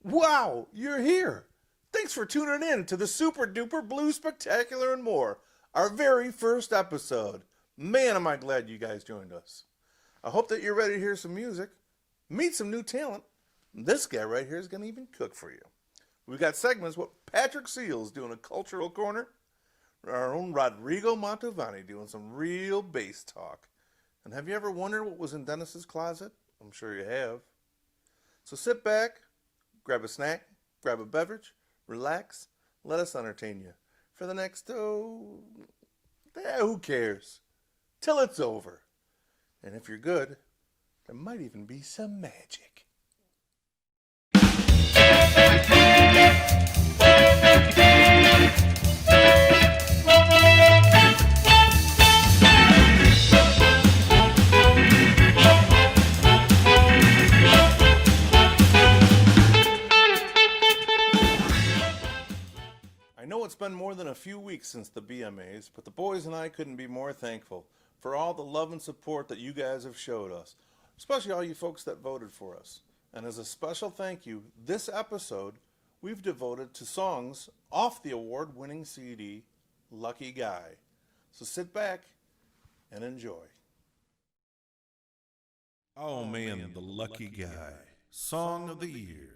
Wow, you're here. Thanks for tuning in to the Super Duper Blue Spectacular and More, our very first episode. Man, am I glad you guys joined us. I hope that you're ready to hear some music, meet some new talent. This guy right here is going to even cook for you. We've got segments with Patrick Seals doing a cultural corner, our own Rodrigo Montavani doing some real bass talk. And have you ever wondered what was in Dennis's closet? I'm sure you have. So sit back, grab a snack, grab a beverage, relax, let us entertain you for the next, who cares? Till it's over. And if you're good, there might even be some magic. I know it's been more than a few weeks since the BMAs, but the boys and I couldn't be more thankful for all the love and support that you guys have showed us, especially all you folks that voted for us. And as a special thank you, this episode we've devoted to songs off the award-winning CD, Lucky Guy. So sit back and enjoy. Oh man, the Lucky Guy. Song of the Year.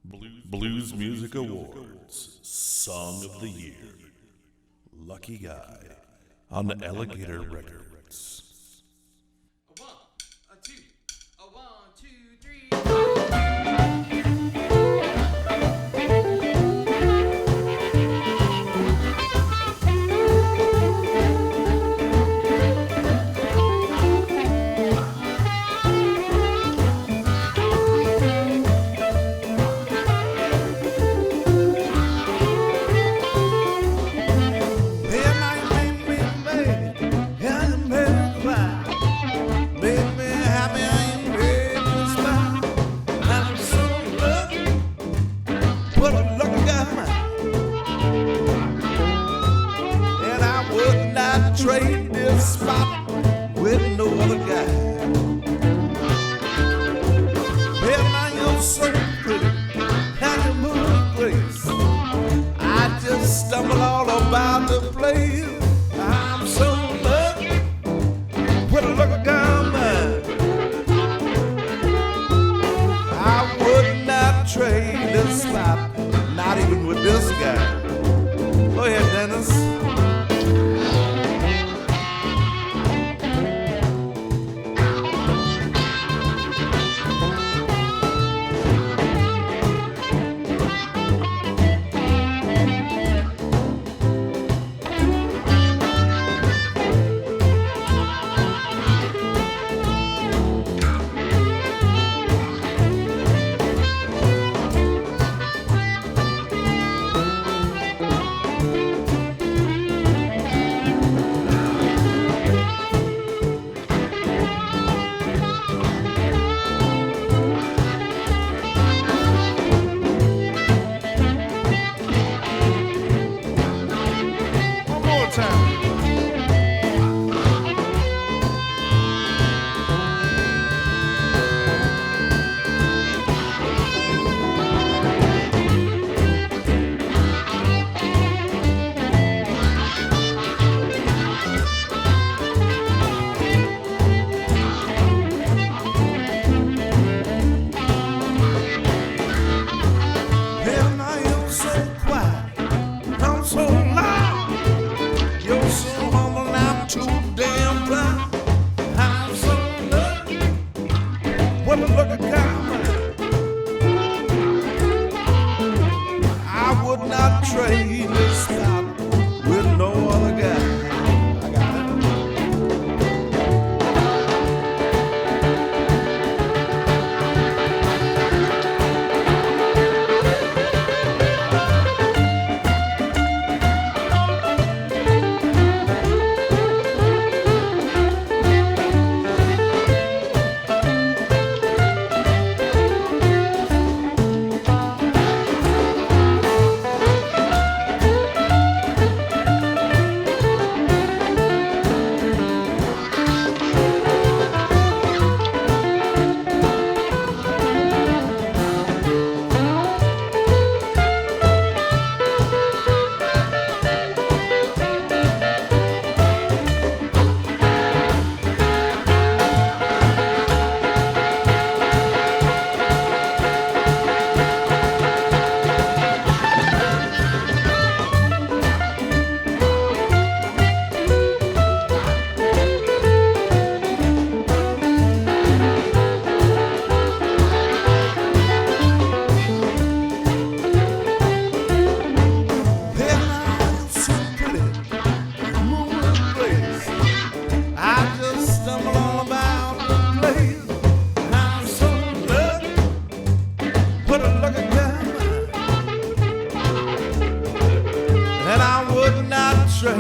Blues Music Awards. Song of the Year. Lucky Guy. On the Alligator Records. A one, a two, a 1, 2, 3. Trade this spot with no other guy. Well, now you're so pretty, and you move grace. I just stumble all about the place. I'm so lucky with a lucky guy man. I would not trade this spot, not even with this guy. Go ahead, Dennis.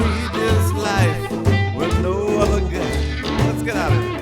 lead this life with no other guy. Let's get out of here.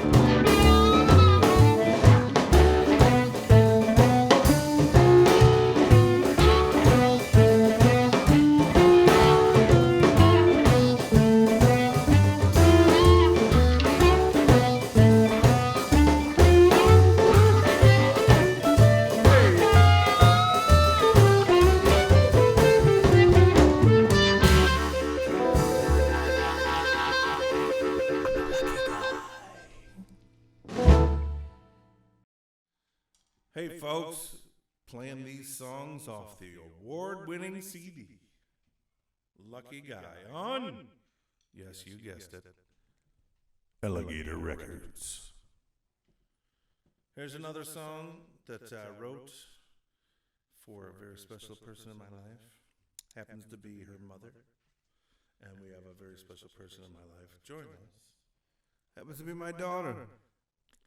Hey folks, playing these songs off the award-winning CD. Lucky Guy on, yes, you guessed it, Alligator Records. Here's another song that I wrote for a very special person in my life. Happens to be her mother. And we have a very special person in my life joining us. Happens to be my daughter.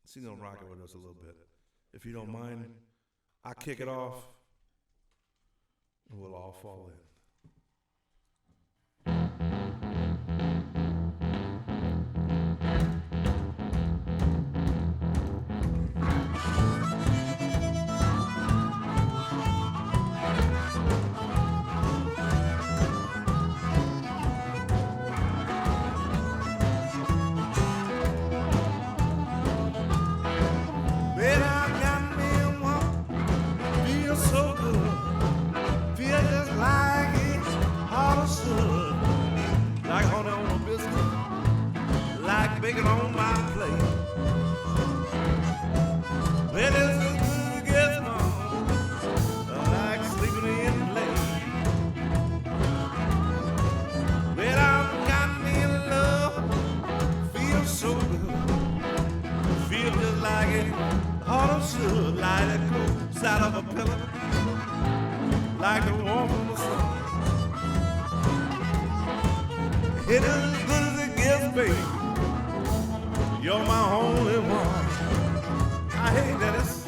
She's gonna rock it with us a little bit. If you don't mind, I'll kick it off and we'll all fall in. Bacon on my plate. Well, it's as good as gets on. I like sleeping in late. Well, I've got me in love. Feels so good. Feel just like it ought to should. Like it cool side of a pillow. Like the warmth of the sun. It is as good as it gets, baby. You're my only one. I hate that it's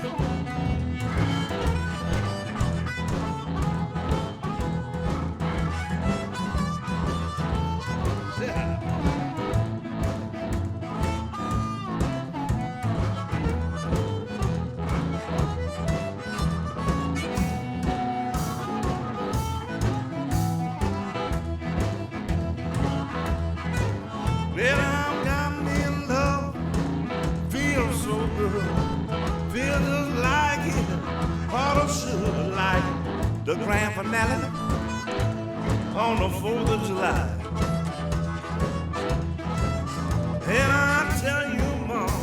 the grand finale on the 4th of July. And I tell you, Mom,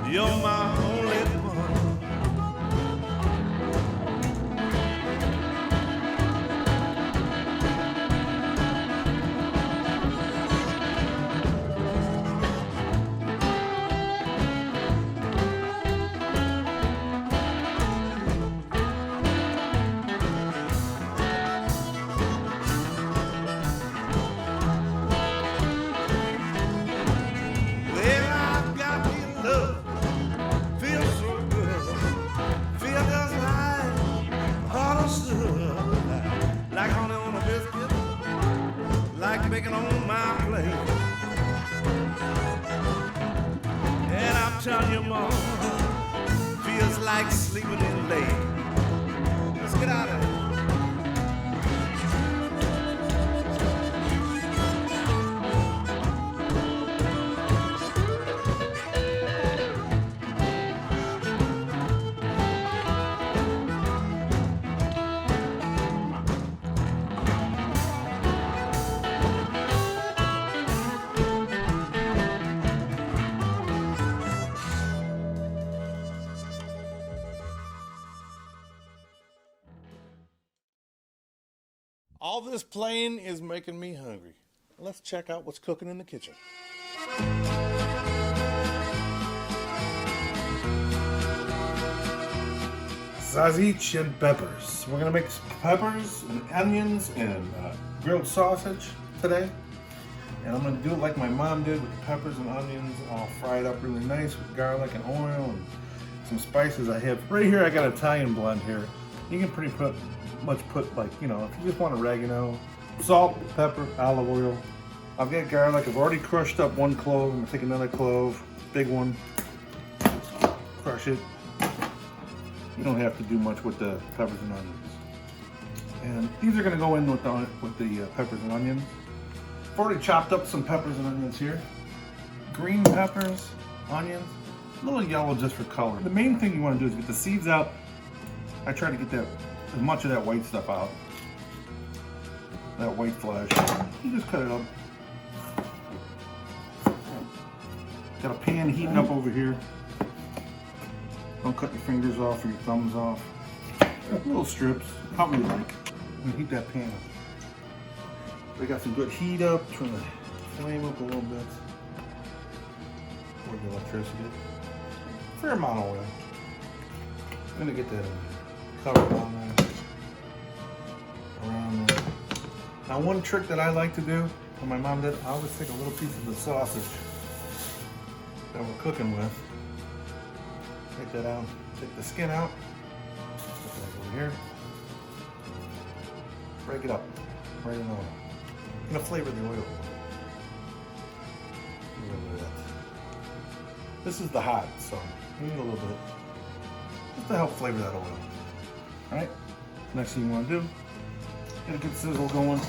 you're my only one. Bacon on my plate. And I'm telling you, Mom, feels like sleeping in late. Let's get out of here. All this playing is making me hungry. Let's check out what's cooking in the kitchen. Sausage and peppers. We're gonna make some peppers and onions and grilled sausage today. And I'm gonna do it like my mom did with the peppers and onions all fried up really nice with garlic and oil and some spices I have. Right here I got Italian blend here. You can pretty much put like, you know, if you just want oregano, Salt, pepper, olive oil. I've got garlic. I've already crushed up one clove. I'm gonna take another clove, big one. Crush it. You don't have to do much with the peppers and onions. And these are gonna go in with the peppers and onions. I've already chopped up some peppers and onions here. Green peppers, onions, a little yellow just for color. The main thing you want to do is get the seeds out. I try to get that as much of that white stuff out. That white flesh. You just cut it up. Got a pan heating up over here. Don't cut your fingers off or your thumbs off. Little strips, how you like. And heat that pan up. We got some good heat up. Turn the flame up a little bit. Where the electricity. Fair amount of oil. I'm gonna get that covered on there. Around there. Now one trick that I like to do, when my mom did, I always take a little piece of the sausage that we're cooking with. Take that out, take the skin out, put that over here. Break it up, right in oil. I'm gonna flavor the oil. A little bit of that. This is the hot, so you need a little bit just to help flavor that oil. Alright, next thing you want to do, get a good sizzle going.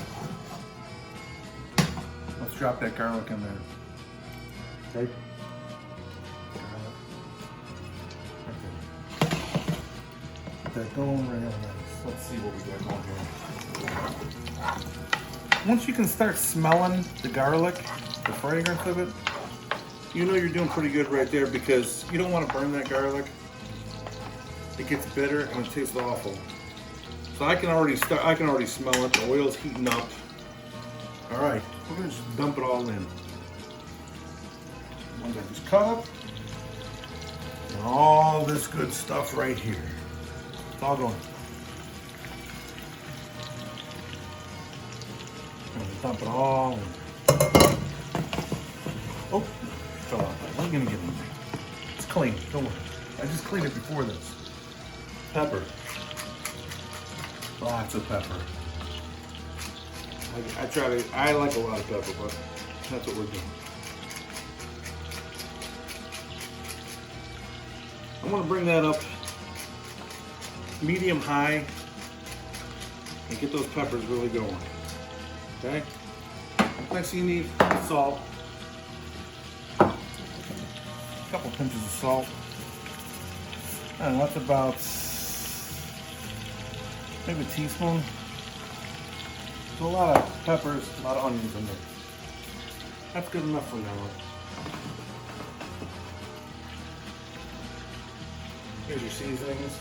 Let's drop that garlic in there. Okay? Get that going right on nice. Let's see what we got going here. Once you can start smelling the garlic, the fragrance of it, you know you're doing pretty good right there because you don't want to burn that garlic. It gets bitter and it tastes awful. So I can already smell it. The oil's heating up. All right, we're gonna just dump it all in. Ones I just cut up. And all this good stuff right here. It's all going. I'm gonna dump it all in. Oh, fell out. We're gonna get in there. It's clean, don't worry. I just cleaned it before this. Pepper. Lots of pepper. I like a lot of pepper, but that's what we're doing. I want to bring that up medium high and get those peppers really going. Okay? Next thing you need salt. A couple pinches of salt. And that's about maybe a teaspoon. So a lot of peppers, a lot of onions in there. That's good enough for now. Here's your seasonings.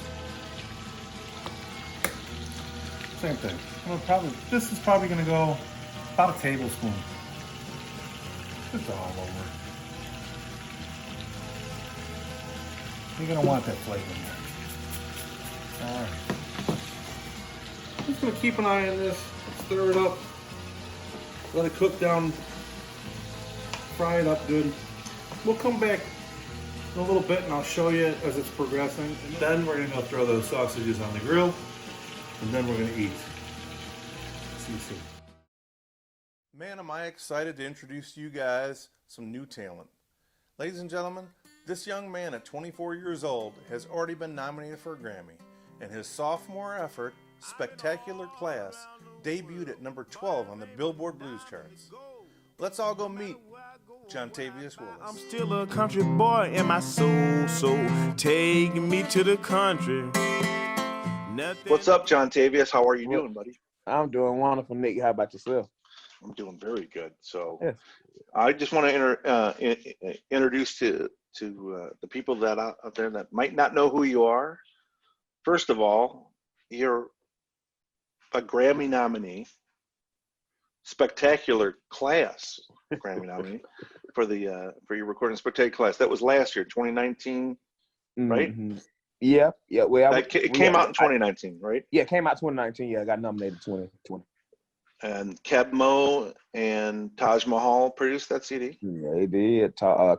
Same thing. This is probably going to go about a tablespoon. Just all over. You're going to want that flavor in there. All right. Just going to keep an eye on this. Stir it up. Let it cook down. Fry it up good. We'll come back in a little bit and I'll show you as it's progressing. And then we're going to go throw those sausages on the grill. And then we're going to eat. See you soon. Man, am I excited to introduce to you guys some new talent. Ladies and gentlemen, this young man at 24 years old has already been nominated for a Grammy, and his sophomore effort, Spectacular Class, debuted at number 12 on the Billboard Blues charts. Let's all go meet Johntavious Willis. I'm still a country boy in my soul, so take me to the country. What's up, Johntavious? How are you doing, buddy? I'm doing wonderful, Nick. How about yourself? I'm doing very good. So Yes. I just want to introduce to the people that out there that might not know who you are. First of all, you're a Grammy nominee, Spectacular Class Grammy nominee for your recording Spectacular Class. That was last year, 2019, right? Mm-hmm. Yeah. Well, it came out in 2019, right? Yeah, it came out 2019. Yeah, I got nominated 2020. And Keb Mo and Taj Mahal produced that CD. Yeah, they did. Taj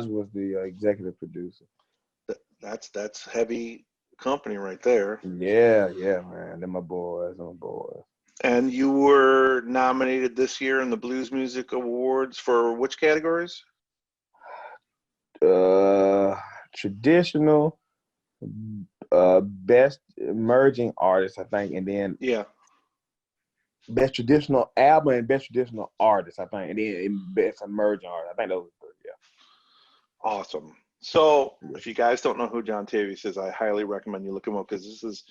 was the executive producer. That's heavy company right there. Yeah, man. They're my boys. And you were nominated this year in the Blues Music Awards for which categories? Traditional, best emerging artist, I think, and then Yeah. best traditional album and best traditional artist, I think, and then best emerging artist. I think those were three. Yeah. Awesome. So, if you guys don't know who Johntavious is, I highly recommend you look him up because this is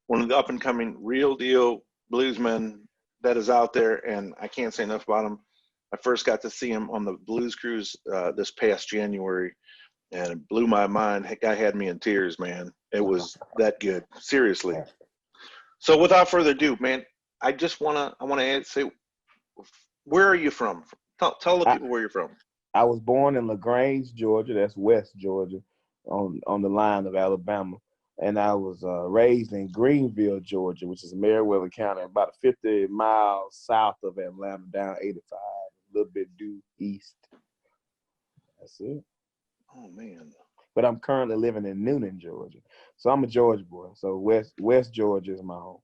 one of the up and coming real deal bluesmen that is out there, and I can't say enough about him. I first got to see him on the Blues Cruise this past January, and it blew my mind. That guy had me in tears, man. It was that good, seriously. So, without further ado, man, I wanna say, where are you from? Tell the people where you're from. I was born in LaGrange, Georgia. That's West Georgia, on the line of Alabama. And I was raised in Greenville, Georgia, which is Meriwether County, about 50 miles south of Atlanta, down 85, a little bit due east. That's it. Oh man! But I'm currently living in Noonan, Georgia. So I'm a Georgia boy. So West Georgia is my home.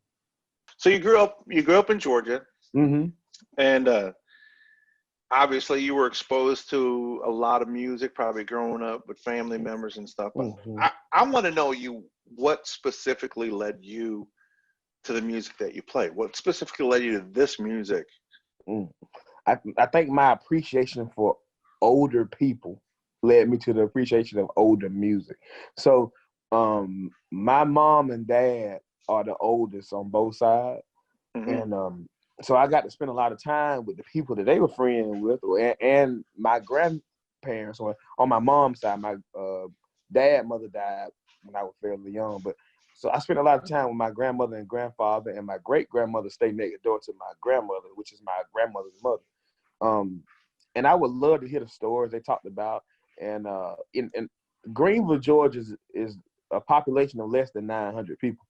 So you grew up in Georgia, Mm-hmm. and obviously you were exposed to a lot of music, probably growing up with family members and stuff. But Mm-hmm. I want to know what specifically led you to the music that you play. What specifically led you to this music? I think my appreciation for older people led me to the appreciation of older music. So my mom and dad are the oldest on both sides. Mm-hmm. And so I got to spend a lot of time with the people that they were friends with, and my grandparents on my mom's side. My mother died when I was fairly young, but so I spent a lot of time with my grandmother and grandfather, and my great grandmother stayed next door to my grandmother, which is my grandmother's mother. And I would love to hear the stories they talked about. And in Greenville, Georgia is a population of less than 900 people,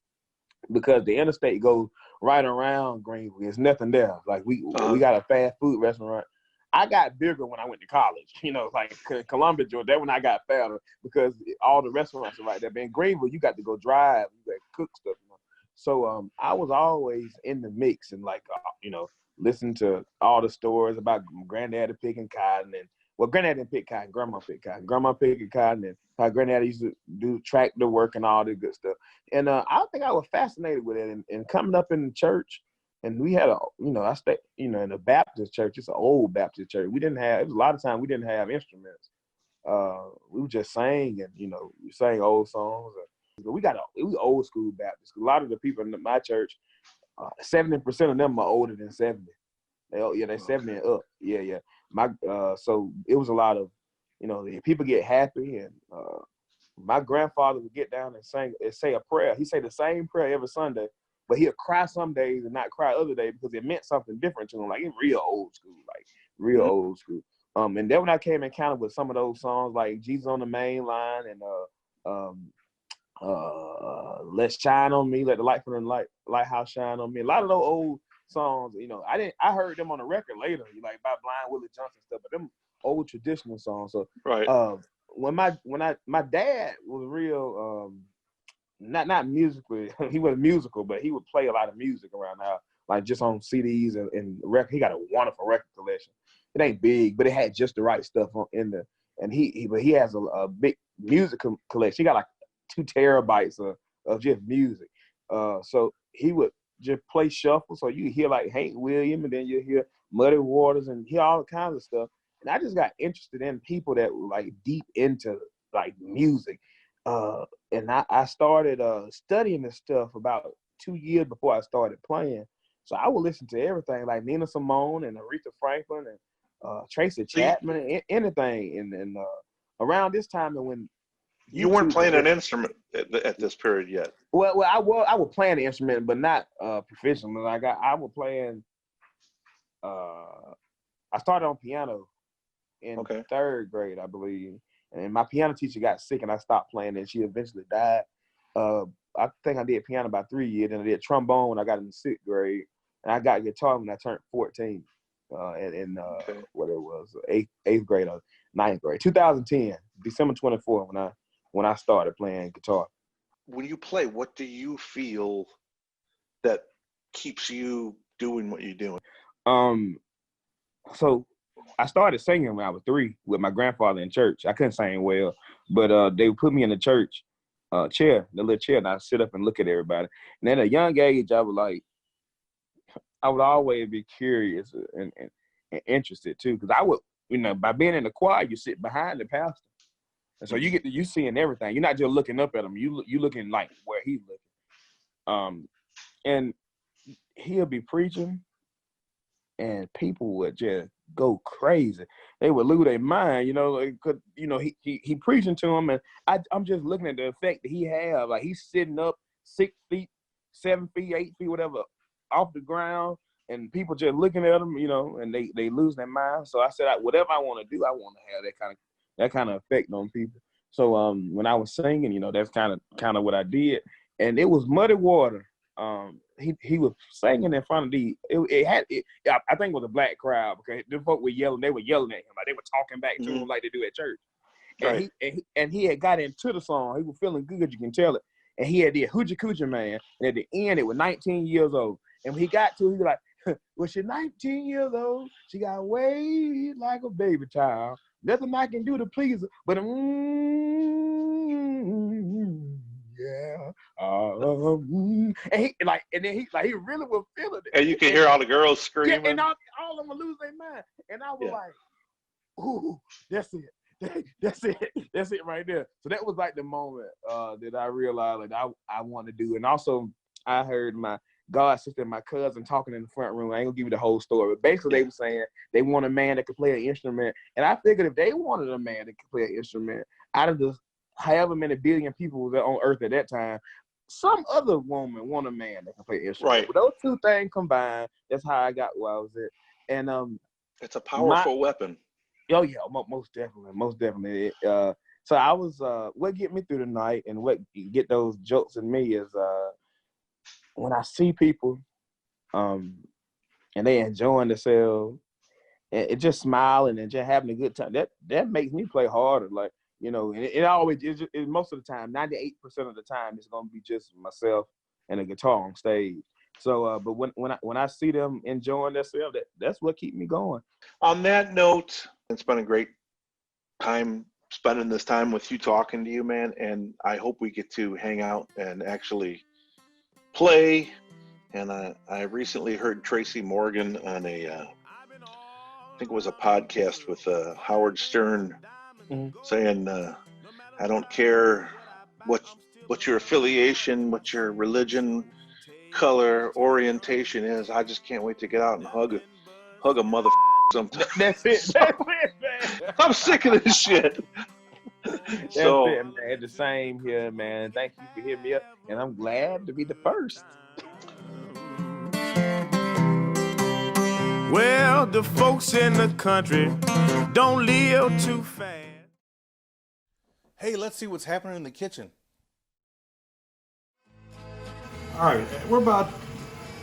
because the interstate goes right around Greenville. There's nothing there. Like we got a fast food restaurant. I got bigger when I went to college, like Columbia, Georgia. That's when I got fatter, because all the restaurants are right there. But in Greenville, you got to go drive, you got to cook stuff. So I was always in the mix and listen to all the stories about granddaddy picking cotton, and granddaddy didn't pick cotton, grandma picked cotton. Grandma picking cotton, and how granddaddy used to do tractor work and all the good stuff. And I think I was fascinated with it. And coming up in the church, and we had I stayed, in a Baptist church. It's an old Baptist church. It was a lot of time we didn't have instruments. We would just sang, and we sang old songs. It was old school Baptist. A lot of the people in my church, 70% of them are older than 70. They're 70 and up. Yeah. So it was a lot of, people get happy, and my grandfather would get down and say a prayer. He say the same prayer every Sunday, but he'll cry some days and not cry other days, because it meant something different to him. Like in real old school, old school. And then when I came in encounter with some of those songs, like Jesus on the Main Line, and Let's Shine on Me, Let the Light from the Lighthouse Shine on Me. A lot of those old songs, I heard them on the record later, like by Blind Willie Johnson stuff, but them old traditional songs. So right. When my dad was real, not musically, he was musical, but he would play a lot of music around the house, like just on CDs and record. He got a wonderful record collection. It ain't big, but it had just the right stuff in there. And he has a big music collection. He got like 2 terabytes of just music. So he would just play shuffle. So you hear like Hank Williams, and then you hear Muddy Waters, and hear all kinds of stuff. And I just got interested in people that were like deep into like music. And I started studying this stuff about 2 years before I started playing. So I would listen to everything, like Nina Simone and Aretha Franklin and Tracy Chapman, and anything. And around this time, and when you weren't playing an instrument at this period yet. Well, I was playing the instrument, but not professionally. Like I was playing. I started on piano in 3rd grade, I believe, and my piano teacher got sick, and I stopped playing, and she eventually died. I think I did piano about 3 years, and I did trombone when I got in the 6th grade, and I got guitar when I turned 14. What it was, 8th grade or 9th grade, 2010, December 24, when I started playing guitar. When you play, what do you feel that keeps you doing what you're doing? So I started singing when I was 3 with my grandfather in church. I couldn't sing well, but they put me in the church chair, the little chair, and I sit up and look at everybody. And at a young age, I would always be curious and interested too, because I would, by being in the choir, you sit behind the pastor, and so you seeing everything. You're not just looking up at him. You looking like where he's looking. And he'll be preaching, and people would just go crazy. They would lose their mind, he preaching to them, and I'm just looking at the effect that he have. Like, he's sitting up 6 feet, 7 feet, 8 feet, whatever, off the ground, and people just looking at him, and they lose their mind. So I said, whatever I want to do, I want to have that kind of effect on people. So when I was singing, that's kind of what I did, and it was Muddy Water. He was singing in front of I think it was a black crowd, because the folk were yelling. They were yelling at him, like they were talking back to him like they do at church. And Right. he had got into the song. He was feeling good, you can tell it. And he had the Hoochie Coochie Man. And at the end, it was 19 years old. And when he got to it, he was like, well, she's 19 years old. She got weight like a baby child. Nothing I can do to please her, but yeah. And then he really was feeling it. And you can hear all the girls Yeah, screaming. and all of them would lose their mind. And I was like, ooh, that's it. That's it right there. So that was like the moment that I realized like I want to do. And also I heard my god sister and my cousin talking in the front room. I ain't gonna give you the whole story, but basically they were saying they want a man that could play an instrument. And I figured if they wanted a man that could play an instrument, out of the however many billion people that on earth at that time, some other woman want a man that can play an instrument. Right. But those two things combined, that's how I got where I was at. And It's a powerful weapon. Oh yeah, most definitely. So I was what get me through the night and what get those jokes in me is when I see people and they enjoying themselves and it just smiling and just having a good time. That makes me play harder. Like, and it always is. Most of the time, 98% of the time, it's gonna be just myself and a guitar on stage. So, but when I see them enjoying themselves, that's what keep me going. On that note, it's been a great time spending this time with you, talking to you, man. And I hope we get to hang out and actually play. And I recently heard Tracy Morgan on I think it was a podcast with Howard Stern, saying, I don't care what your affiliation, what your religion, color, orientation is. I just can't wait to get out and hug a mother sometime. That's it. That's it, man. I'm sick of this shit. That's So, it, man. The same here, man. Thank you for hitting me up, and I'm glad to be the first. Well, the folks in the country don't live too fast. hey, let's see what's happening in the kitchen. All right, we're about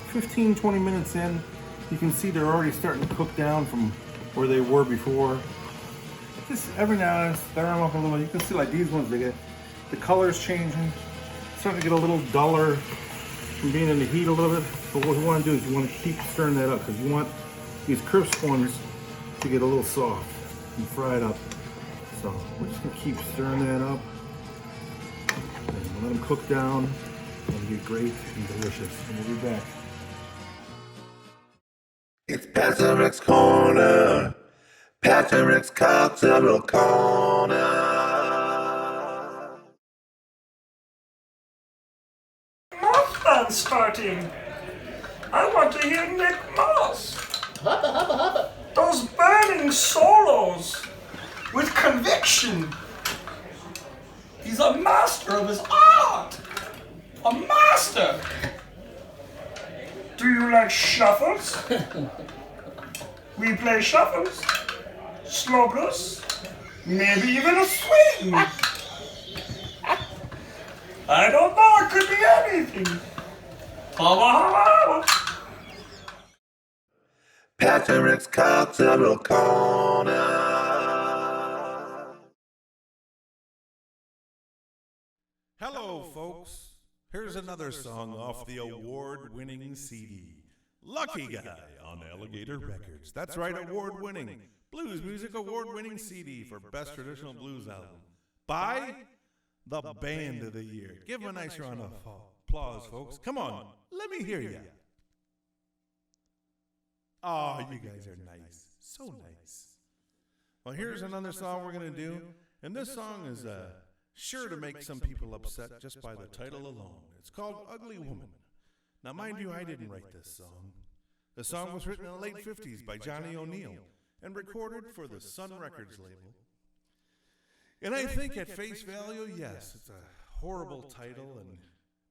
15, 20 minutes in. You can see they're already starting to cook down from where they were before. Just every now and then, stir them up a little bit. You can see like these ones, they get the color's changing, starting to get a little duller from being in the heat a little bit. But what you want to do is you want to keep stirring that up because you want these crisp ones to get a little soft and fried up. So we're just gonna keep stirring that up and let them cook down. It'll be great and delicious. And we'll be back. It's Pastor Rick's Corner. Pastor Rick's Cocktail Corner. Moss band starting. I want to hear Nick Moss. Those burning solos with conviction. He's a master of his art. A master. Do you like shuffles? We play shuffles, sloggers, maybe even a swing. I don't know, it could be anything. Hubba, hubba. Pastor Rick's Cocktail Corner. Hello, folks. Here's another song off the award-winning CD, Lucky Guy on Alligator Records. That's right, award-winning, Blues Music Award-winning CD for Best Traditional Blues Album by the Band of the Year. Give them a nice round of applause, folks. Come on, let me hear you. Oh, you guys are nice. So nice. Well, here's another song we're going to do, and this song is sure to make some people upset just by the title alone. It's called Ugly Woman. Now, mind you, I didn't write this song. The song was written in the late 50s by Johnny O'Neill and recorded for the Sun Records label. And I think at face value, yes, it's a horrible title and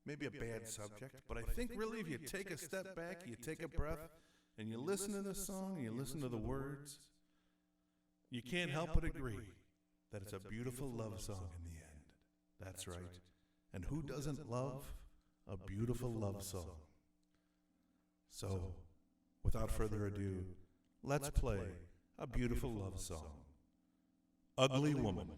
maybe a bad subject, but I think really if you take a step back, you take a breath, and you listen to this song, and you listen to the words, you can't help but agree that it's a beautiful love song in the end. That's right. And who doesn't love a beautiful love song? So, without further ado, let's play a beautiful love song. Ugly Woman.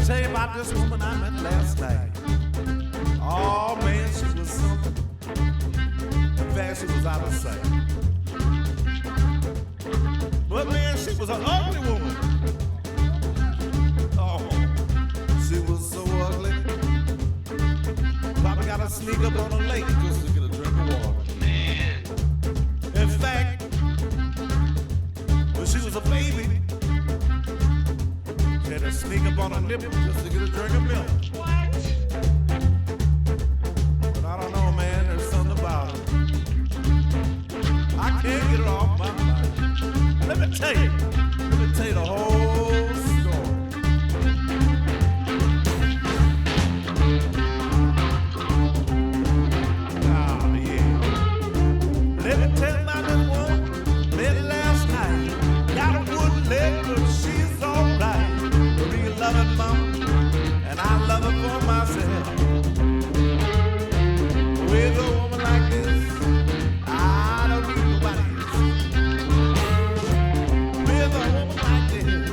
Tell you about this woman I met last night. Oh man, she was something. In fact, she was out of sight. But man, she was an ugly woman. Oh, she was so ugly. Probably gotta sneak up on a lake just to get a drink of water. Man. In fact, when she was a baby, had to sneak up on a nipple just to get a drink of milk. What? But I don't know, man. There's something about it. I can't get it off my mind. Let me tell you the whole story. Oh, yeah. Let me tell you about this woman. Met last night. Got a wooden leg, but she's alright. Loving mom, and I love her for myself. With a woman like this, I don't need nobody else. With a woman like this,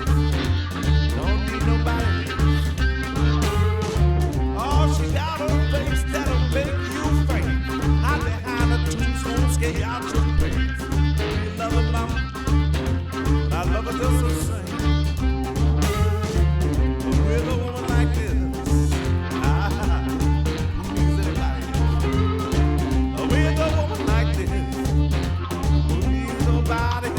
don't need nobody else. Oh, she got a face that'll make you faint. Hide behind a tombstone, scare you out your pants. You love her, mama, I love her just the same. With a woman like this, who needs anybody else? With a woman like this, who needs nobody else?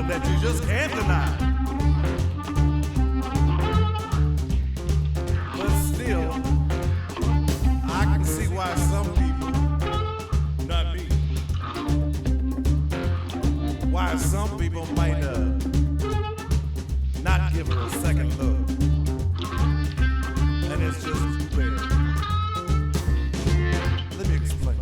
That you just can't deny. But still, I can see why some people, not me, why some people might not give her a second look. And it's just too bad. Let me explain.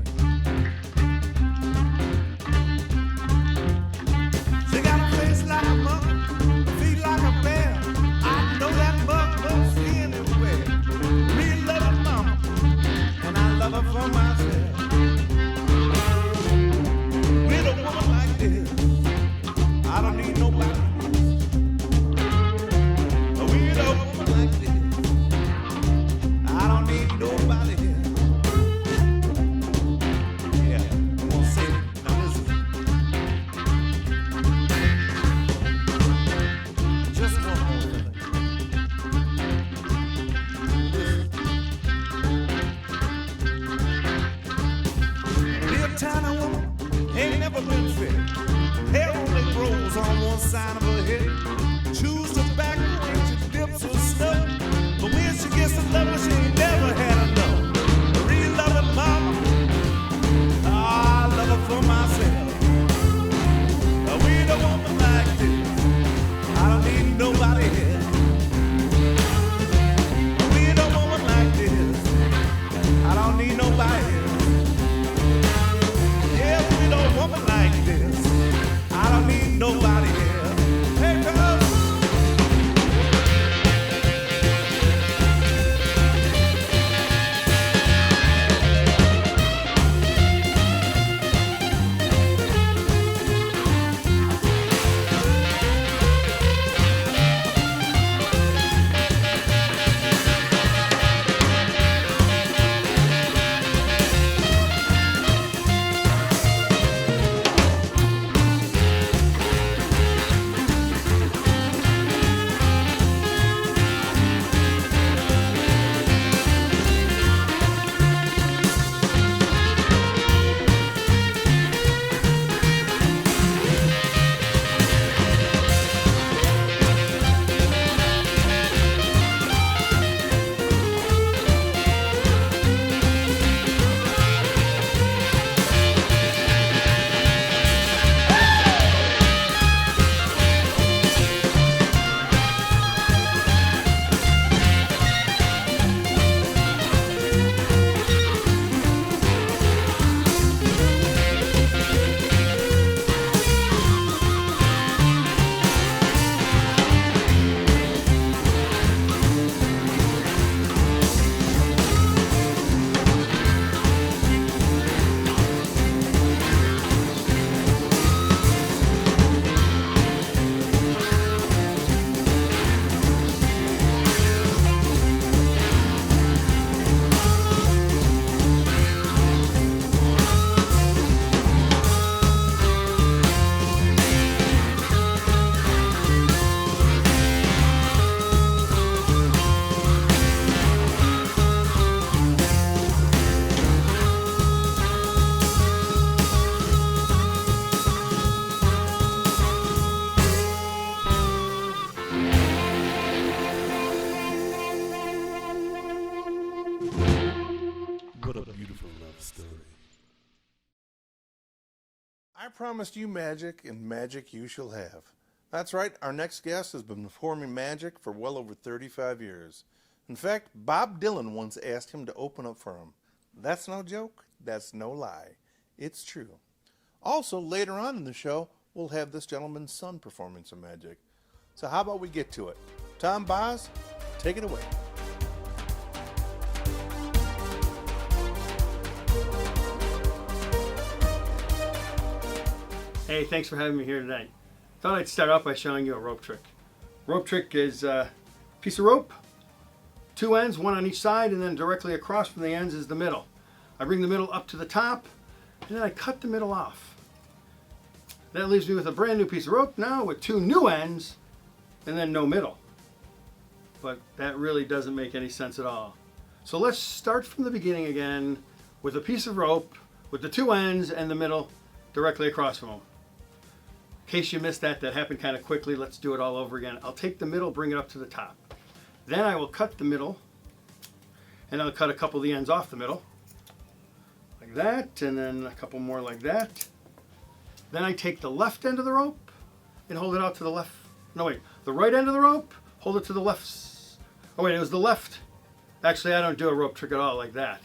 I promised you magic, and magic you shall have. That's right, our next guest has been performing magic for well over 35 years. In fact, Bob Dylan once asked him to open up for him. That's no joke, that's no lie. It's true. Also, later on in the show, we'll have this gentleman's son performing some magic. So how about we get to it? Tom Boz, take it away. Hey, thanks for having me here tonight. Thought I'd start off by showing you a rope trick. Rope trick is a piece of rope, two ends, one on each side, and then directly across from the ends is the middle. I bring the middle up to the top, and then I cut the middle off. That leaves me with a brand new piece of rope now with two new ends, and then no middle. But that really doesn't make any sense at all. So let's start from the beginning again with a piece of rope with the two ends and the middle directly across from them. In case you missed that happened kind of quickly. Let's do it all over again. I'll take the middle, bring it up to the top. Then I will cut the middle, and I'll cut a couple of the ends off the middle, like that, and then a couple more like that. Then I take the left end of the rope and hold it out to the left. No, wait, the right end of the rope, hold it to the left. Oh, wait, it was the left. Actually, I don't do a rope trick at all like that.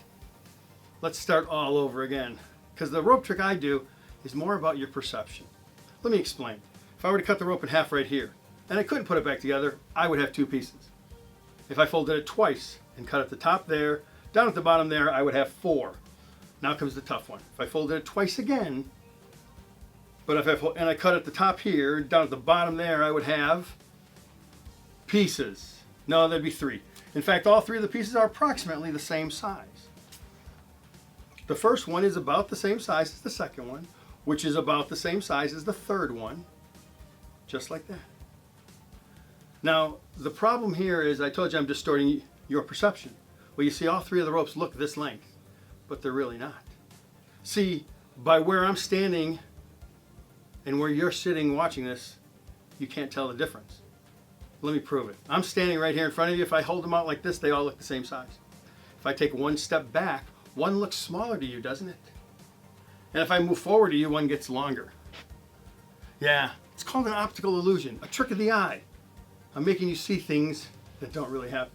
Let's start all over again, because the rope trick I do is more about your perception. Let me explain. If I were to cut the rope in half right here, and I couldn't put it back together, I would have two pieces. If I folded it twice and cut at the top there, down at the bottom there, I would have four. Now comes the tough one. If I folded it twice again, but and I cut at the top here, down at the bottom there, I would have pieces. No, there'd be three. In fact, all three of the pieces are approximately the same size. The first one is about the same size as the second one, which is about the same size as the third one, just like that. Now, the problem here is I told you I'm distorting your perception. Well, you see all three of the ropes look this length, but they're really not. See, by where I'm standing and where you're sitting watching this, you can't tell the difference. Let me prove it. I'm standing right here in front of you. If I hold them out like this, they all look the same size. If I take one step back, one looks smaller to you, doesn't it? And if I move forward to you, one gets longer. Yeah, it's called an optical illusion, a trick of the eye. I'm making you see things that don't really happen.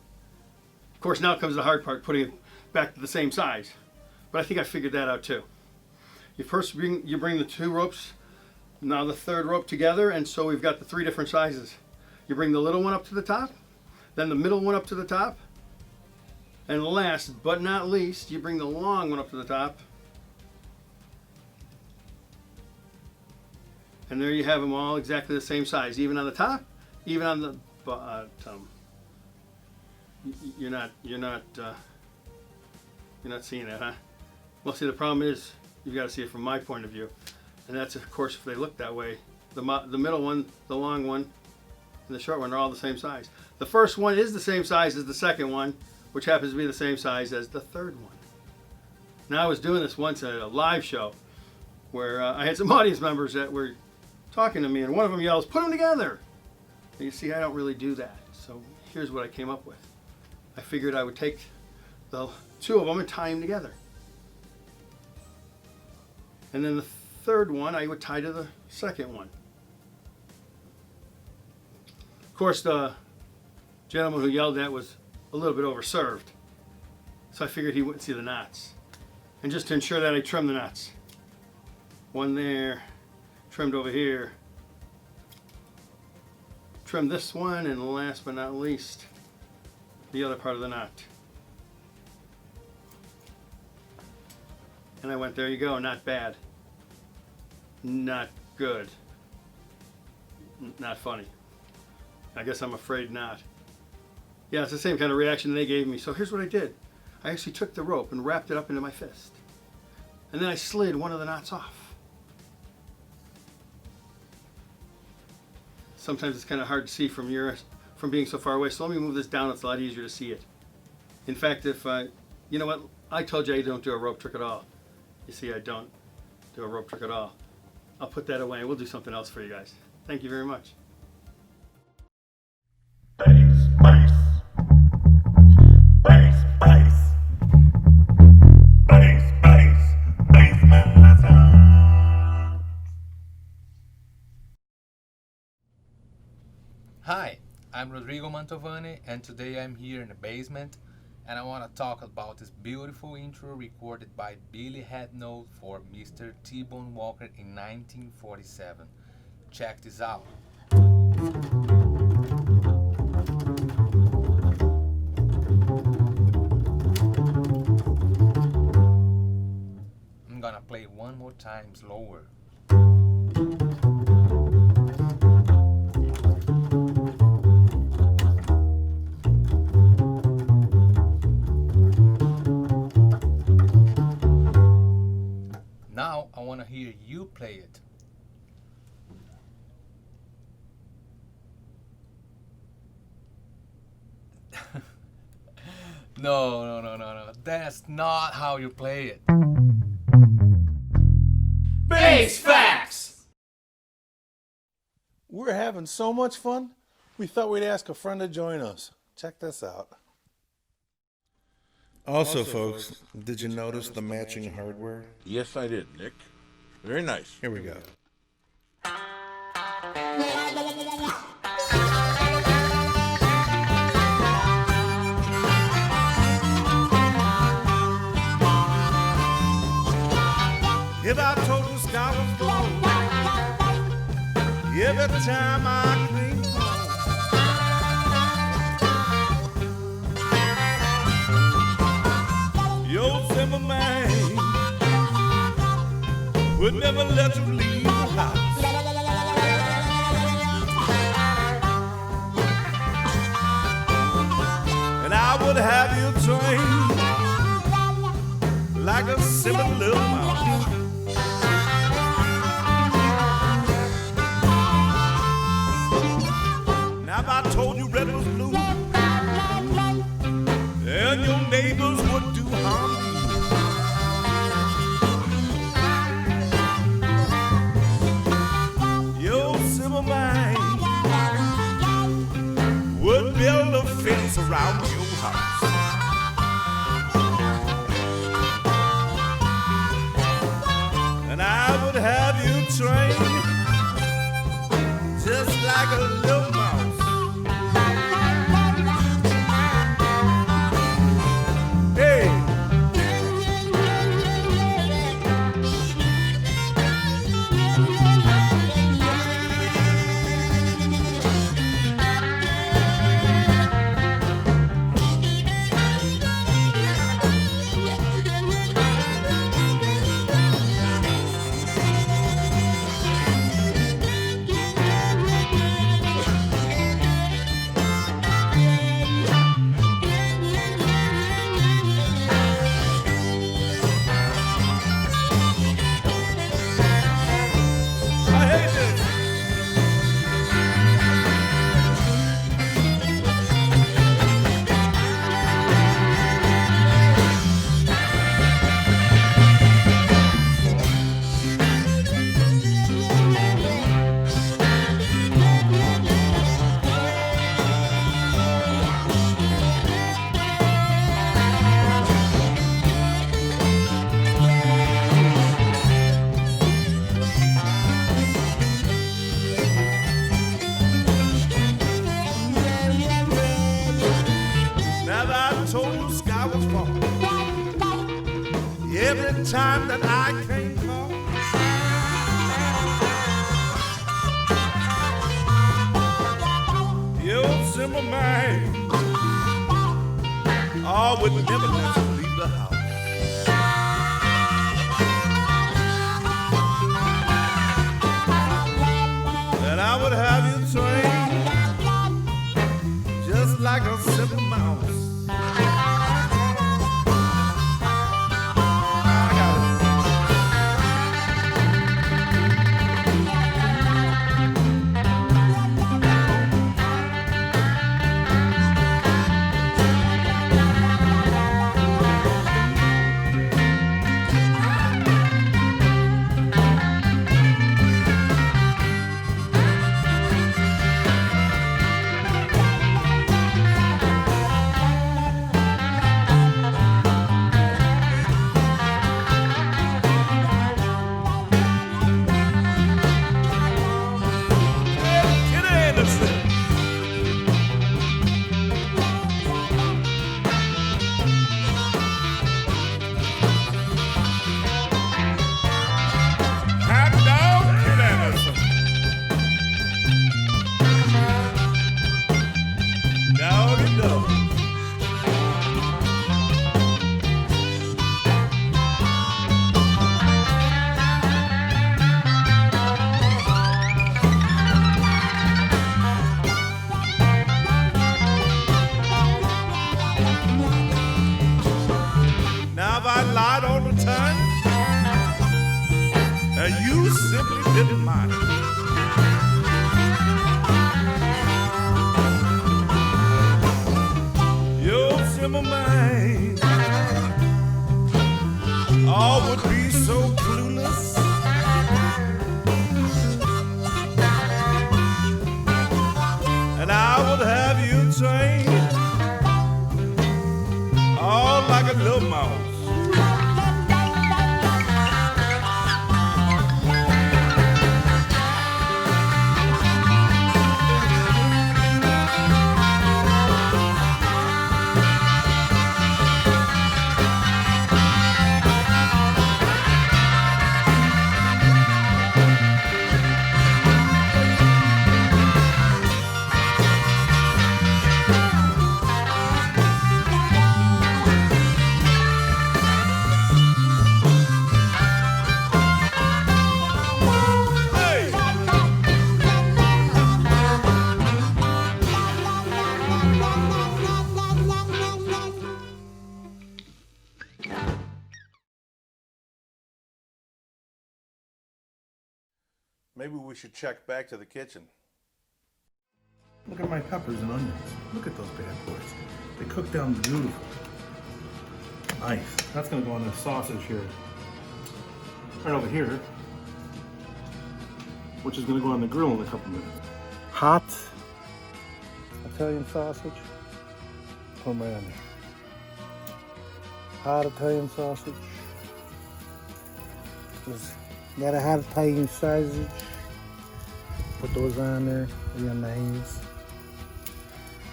Of course, now comes the hard part, putting it back to the same size. But I think I figured that out too. You first bring the two ropes, now the third rope together, and so we've got the three different sizes. You bring the little one up to the top, then the middle one up to the top, and last but not least, you bring the long one up to the top. And there you have them all exactly the same size, even on the top, even on the bottom. You're not seeing that, huh? Well, see, the problem is you've got to see it from my point of view, and that's, of course, if they look that way. The middle one, the long one, and the short one are all the same size. The first one is the same size as the second one, which happens to be the same size as the third one. Now, I was doing this once at a live show where I had some audience members that were talking to me, and one of them yells, "Put them together!" And you see, I don't really do that. So here's what I came up with. I figured I would take the two of them and tie them together. And then the third one I would tie to the second one. Of course, the gentleman who yelled that was a little bit overserved. So I figured he wouldn't see the knots. And just to ensure that, I trimmed the knots. One there, trimmed over here. Trimmed this one, and last but not least, the other part of the knot. And I went, there you go, not bad. Not good. Not funny. I guess I'm afraid not. Yeah, it's the same kind of reaction they gave me. So here's what I did. I actually took the rope and wrapped it up into my fist. And then I slid one of the knots off. Sometimes it's kind of hard to see from being so far away. So let me move this down. It's a lot easier to see it. In fact, you know what? I told you I don't do a rope trick at all. You see, I don't do a rope trick at all. I'll put that away and we'll do something else for you guys. Thank you very much. Bass, bass. Bass, bass. Bass, bass. Bassman lesson. Hi, I'm Rodrigo Mantovani, and today I'm here in the basement, and I want to talk about this beautiful intro recorded by Billy Head Note for Mr. T-Bone Walker in 1947. Check this out. I'm gonna play one more time slower. Now I want to hear you play it. No. That's not how you play it. Bass facts! We're having so much fun, we thought we'd ask a friend to join us. Check this out. Also, folks, did you notice the matching hardware? Yes, I did, Nick. Very nice. Here we go. If I told the sky was blue, every time I clean home, your simple mind would never let you leave the house. And I would have you trained like a silly little mouse. Now if I told you red was blue, and your neighbors would do harm to you, your simple mind would build a fence around your house. And I would have you trained just like a little mouse. Hey. Every time that I came home, your simple mind, would never let you leave the house. And I would have you trained just like a simple mouse. didn't mind. Your simple mind, all would be so clueless. And I would have you trained all like a little mouse. Maybe we should check back to the kitchen. Look at my peppers and onions. Look at those bad boys. They cook down beautiful. Nice. That's gonna go on the sausage here. Right over here. Which is gonna go on the grill in a couple minutes. Hot Italian sausage. Put them right on there. Hot Italian sausage. Just got a hot Italian sausage. Put those on there. Real nice.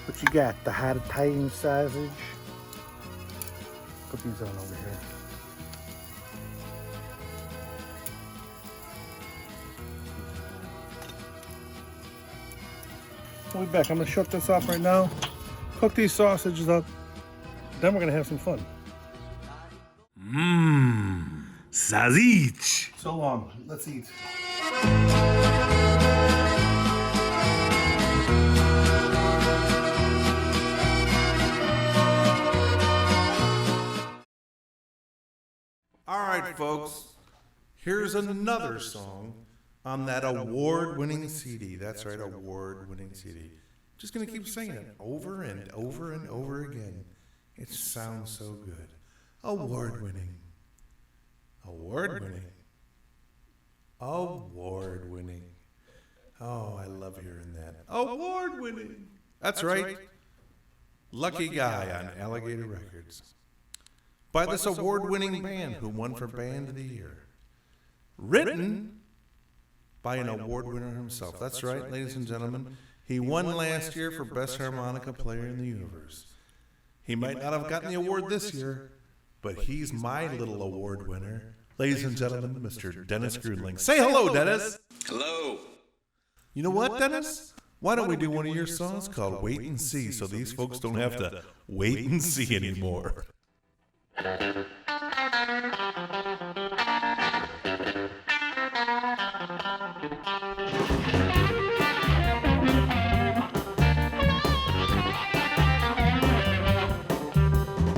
What you got? The hot Italian sausage. Put these on over here. We'll be back. I'm gonna shut this off right now. Cook these sausages up. Then we're gonna have some fun. Sausage. So long. Let's eat. All right, folks. Here's another song on that award-winning CD. That's right, award-winning CD. Just gonna keep singing it over and over and over again. It sounds so good. Award-winning. Award-winning. Award-winning. Oh, I love hearing that. Award-winning. That's right. Lucky Guy on Alligator Records. By this award-winning band who won for Band of the Year. Written by an award winner himself. That's right, ladies and gentlemen. He won last year for Best Harmonica Player in the Universe. He might not have gotten the award this year, but he's my little award winner. Ladies and gentlemen, Mr. Dennis Grunling. Say hello, Dennis. Hello. You know what, Dennis? Why don't we do one of your songs called Wait and See so these folks don't have to wait and see anymore?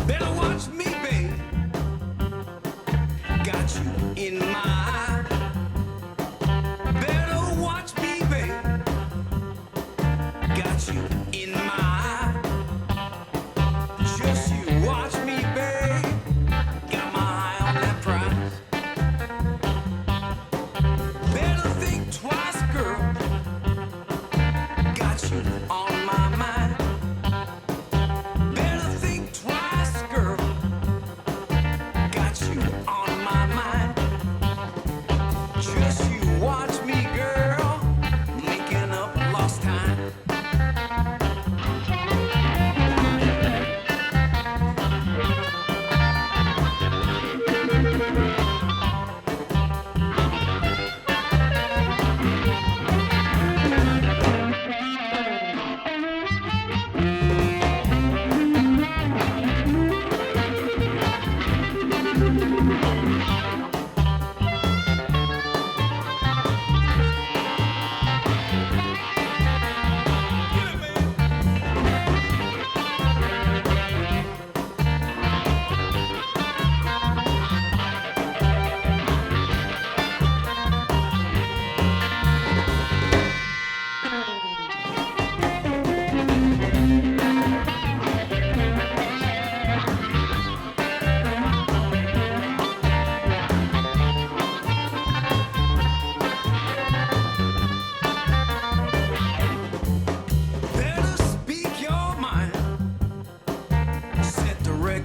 Better watch me, babe. Got you in my eye. Better watch me, babe. Got you in my eye. Just you watch me, babe. Got my eye on that prize. Better think twice, girl. Got you on my mind. Better think twice, girl. Got you on my mind. Just you watch me, girl. Making up lost time.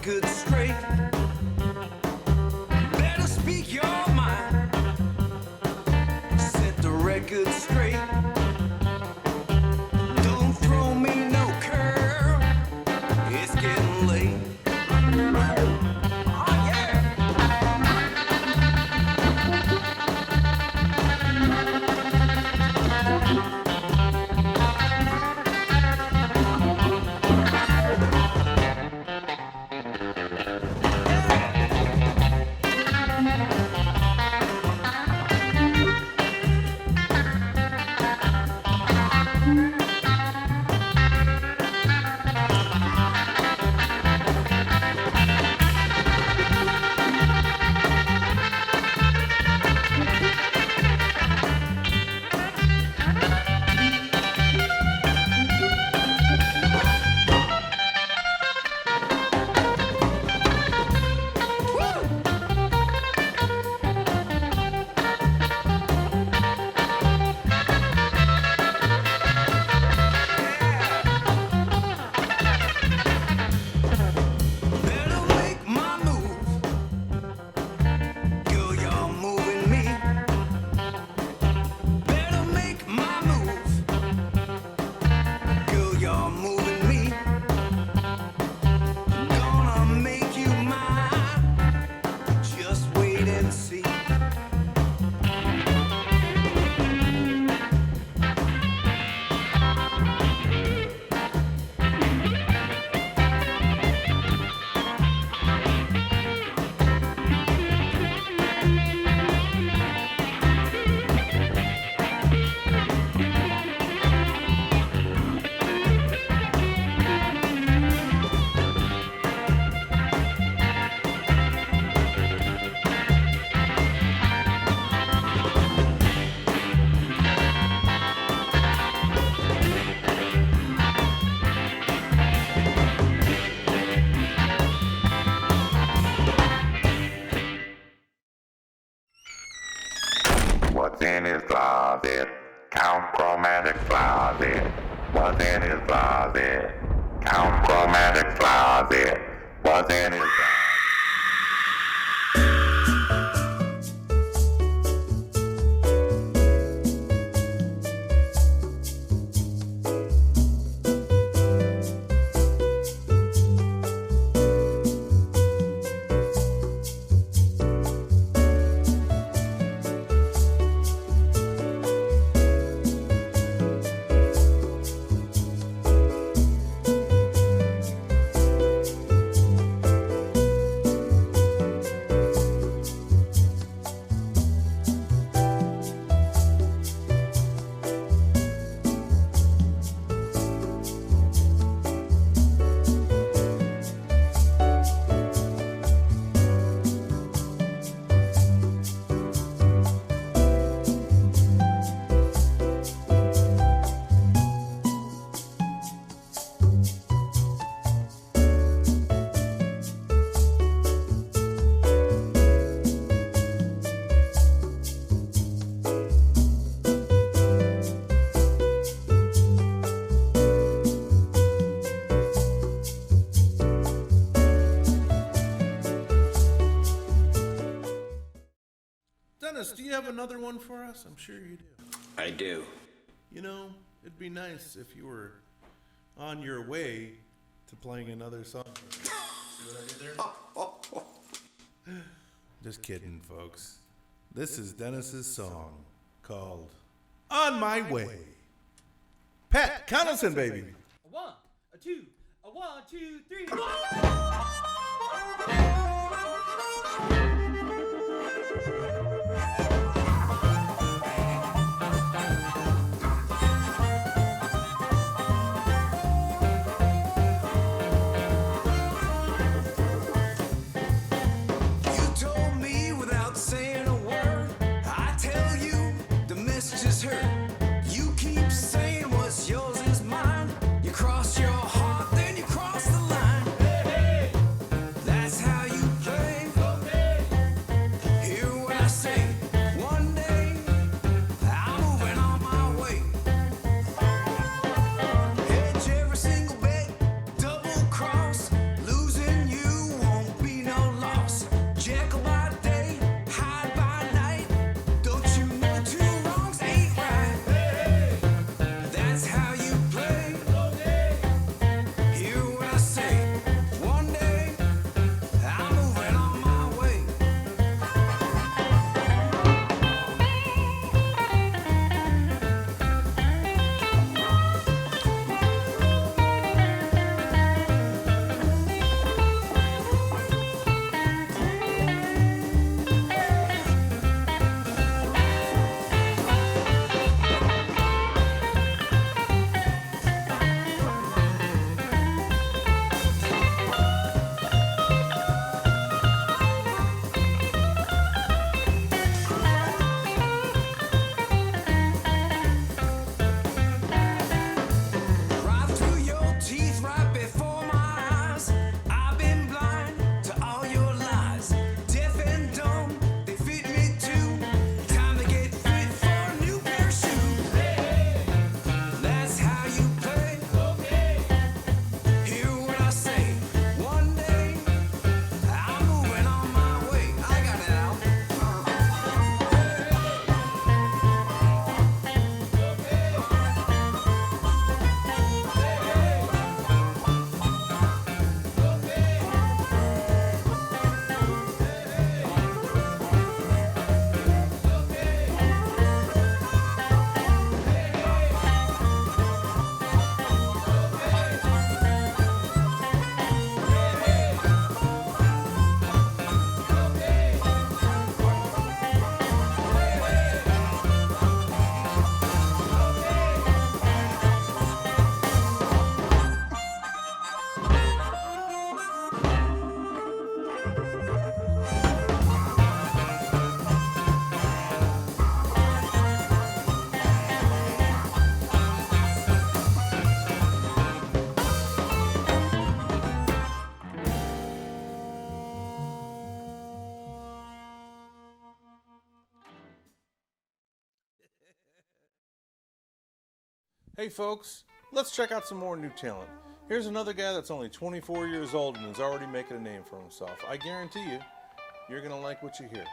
record straight. Better speak your mind. Set the record straight. Don't throw me no curve. It's getting late. Oh yeah. What's in his closet? Count chromatic closet. What's in his closet? Count chromatic closet. What's in his closet? Dennis, do you have another one for us? I'm sure you do. I do. You know, it'd be nice if you were on your way to playing another song. See what I did there? Just kidding, folks. This is Dennis's song called On My Way. Pat, count us in, baby. A one, a two, a 1, 2, 3. Yours is mine. You cross your heart, then you cross the line. Hey, hey. Hey folks, let's check out some more new talent. Here's another guy that's only 24 years old and is already making a name for himself. I guarantee you, you're going to like what you hear.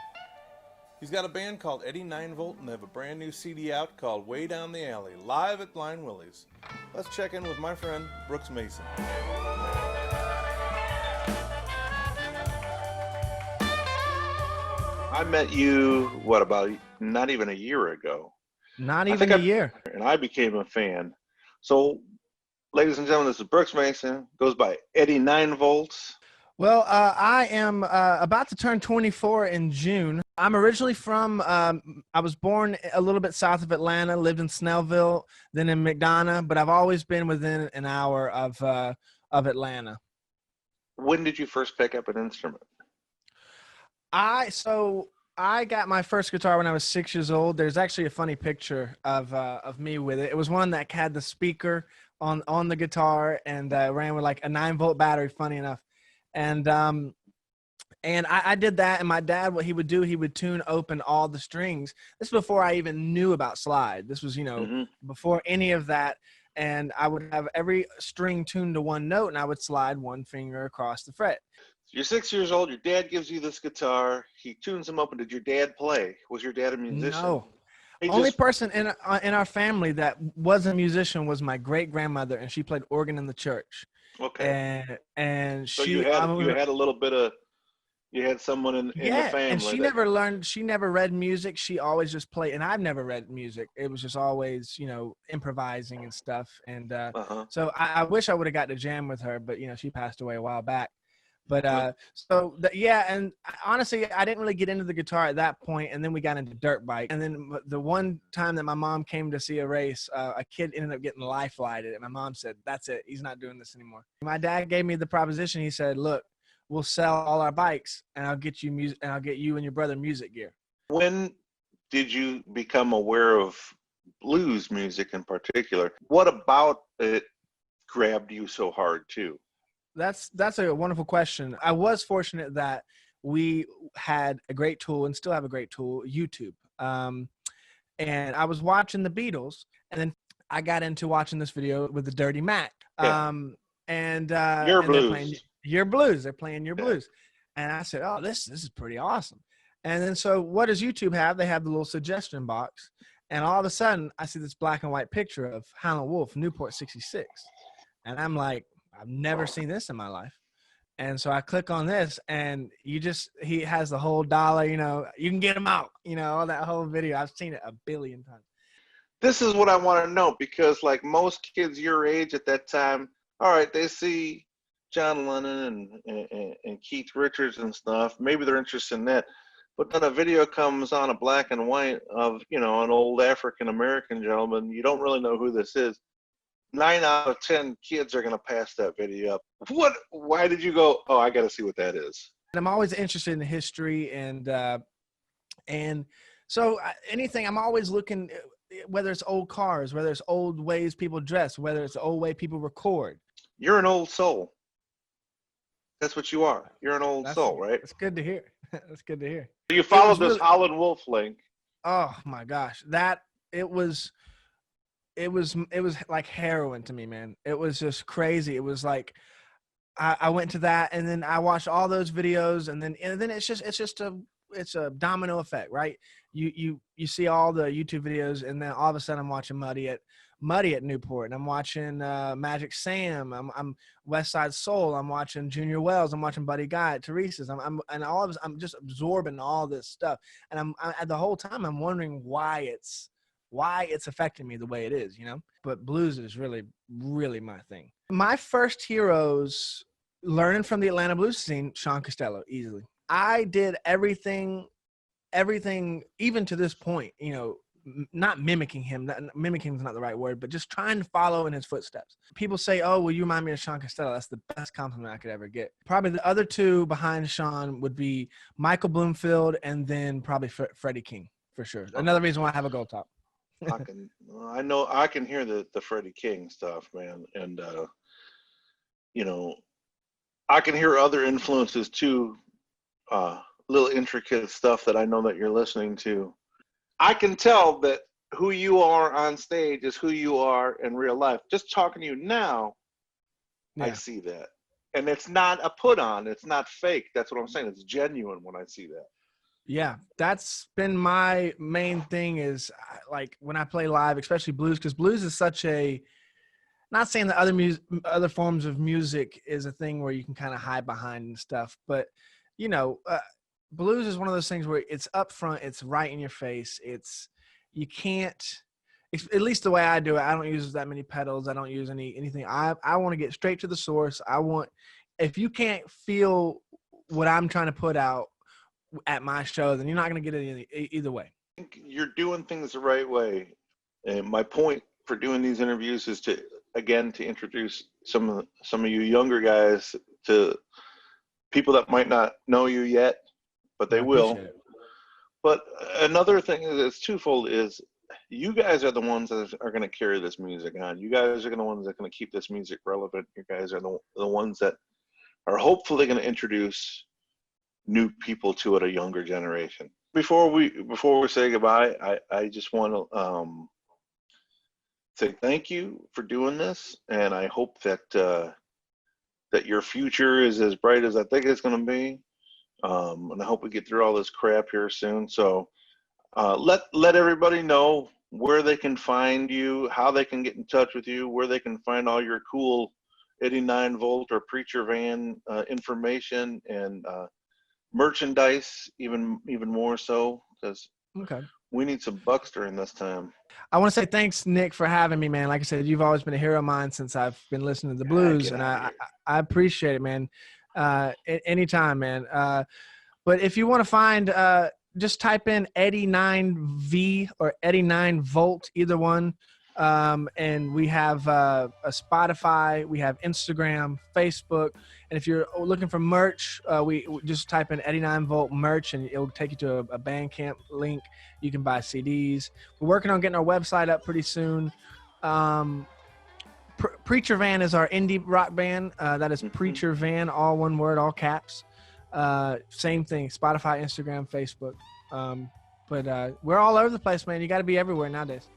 He's got a band called Eddie 9V and they have a brand new CD out called Way Down the Alley, live at Blind Willie's. Let's check in with my friend, Brooks Mason. I met you, about not even a year ago. Not even a year. And I became a fan. So, ladies and gentlemen, this is Brooks Mason, goes by Eddie 9V. Well, I am about to turn 24 in June. I'm originally from, I was born a little bit south of Atlanta, lived in Snellville, then in McDonough, but I've always been within an hour of Atlanta. When did you first pick up an instrument? I got my first guitar when I was 6 years old. There's actually a funny picture of me with it. It was one that had the speaker on the guitar and ran with like a 9-volt battery, funny enough. And I did that, and my dad, what he would do, he would tune open all the strings. This is before I even knew about slide. This was, before any of that. And I would have every string tuned to one note, and I would slide one finger across the fret. You're 6 years old. Your dad gives you this guitar. He tunes them up. And did your dad play? Was your dad a musician? No. Only person in our family that was a musician was my great grandmother, and she played organ in the church. Okay. And so she, you had a little bit of, you had someone in the family. And she never learned. She never read music. She always just played. And I've never read music. It was just always, improvising and stuff. And so I wish I would have got to jam with her, but she passed away a while back. But and honestly, I didn't really get into the guitar at that point, and then we got into dirt bike. And then the one time that my mom came to see a race, a kid ended up getting life lighted, and my mom said, "That's it, he's not doing this anymore." My dad gave me the proposition. He said, "Look, we'll sell all our bikes, and I'll get you music, and I'll get you and your brother music gear." When did you become aware of blues music in particular? What about it grabbed you so hard too? That's a wonderful question. I was fortunate that we had a great tool and still have a great tool, YouTube. And I was watching the Beatles, and then I got into watching this video with the Dirty Mac. Your Blues. Your Blues. They're playing Your Blues. And I said, oh, this is pretty awesome. And then so what does YouTube have? They have the little suggestion box. And all of a sudden, I see this black and white picture of Howlin' Wolf, Newport 66. And I'm like, I've never seen this in my life. And so I click on this, and he has the whole dollar, you can get him out, all that whole video. I've seen it a billion times. This is what I want to know, because like most kids your age at that time, all right, they see John Lennon and Keith Richards and stuff. Maybe they're interested in that. But then a video comes on, a black and white of, an old African-American gentleman. You don't really know who this is. 9 out of 10 kids are going to pass that video up. Why did you go, oh, I got to see what that is? I'm always interested in history, and so anything, I'm always looking, whether it's old cars, whether it's old ways people dress, whether it's the old way people record. You're an old soul. That's what you are. You're an old soul, right? That's good to hear. That's good to hear. You followed this Howlin' Wolf link. Oh my gosh. It was like heroin to me, man. It was just crazy. It was like I went to that, and then I watched all those videos, and then it's a domino effect, right? You see all the YouTube videos, and then all of a sudden I'm watching Muddy at Newport, and I'm watching Magic Sam, I'm West Side Soul, I'm watching Junior Wells, I'm watching Buddy Guy at Teresa's, I'm just absorbing all this stuff, and the whole time I'm wondering why it's affecting me the way it is, But blues is really, really my thing. My first heroes, learning from the Atlanta blues scene, Sean Costello, easily. I did everything, even to this point, not mimicking him. Mimicking is not the right word, but just trying to follow in his footsteps. People say, oh, well, you remind me of Sean Costello. That's the best compliment I could ever get. Probably the other two behind Sean would be Michael Bloomfield and then probably Freddie King, for sure. Another reason why I have a gold top. I can hear the Freddie King stuff, man. And, I can hear other influences too, little intricate stuff that I know that you're listening to. I can tell that who you are on stage is who you are in real life. Just talking to you now, I Yeah. see that. And it's not a put on, it's not fake. That's what I'm saying. It's genuine when I see that. Yeah, that's been my main thing is like when I play live, especially blues, because blues is such a, not saying that other forms of music is a thing where you can kind of hide behind and stuff, but you know, blues is one of those things where it's up front, it's right in your face. You can't, at least the way I do it, I don't use that many pedals. I don't use anything. I want to get straight to the source. If you can't feel what I'm trying to put out at my show, then you're not going to get it either way. I think you're doing things the right way. And my point for doing these interviews is to introduce some of you younger guys to people that might not know you yet, but they will. But another thing is twofold is you guys are the ones that are going to carry this music on. You guys are the ones that are going to keep this music relevant. You guys are the ones that are hopefully going to introduce new people to it, a younger generation. Before we say goodbye, I just want to say thank you for doing this, and I hope that that your future is as bright as I think it's going to be. And I hope we get through all this crap here soon. So let everybody know where they can find you, how they can get in touch with you, where they can find all your cool 89 volt or preacher van information and merchandise, even more so, because we need some bucks during this time. I want to say thanks, Nick, for having me, man. Like I said, you've always been a hero of mine since I've been listening to the blues, and I appreciate it, man. Anytime, man. But if you want to find, just type in 89V or 89 volt, either one. And we have a Spotify, we have Instagram, Facebook, and if you're looking for merch, we just type in 89 volt merch and it'll take you to a Bandcamp link. You can buy CDs. We're working on getting our website up pretty soon. Preacher Van is our indie rock band. That is Preacher Van, all one word, all caps. Same thing, Spotify, Instagram, Facebook. But we're all over the place, man. You got to be everywhere nowadays.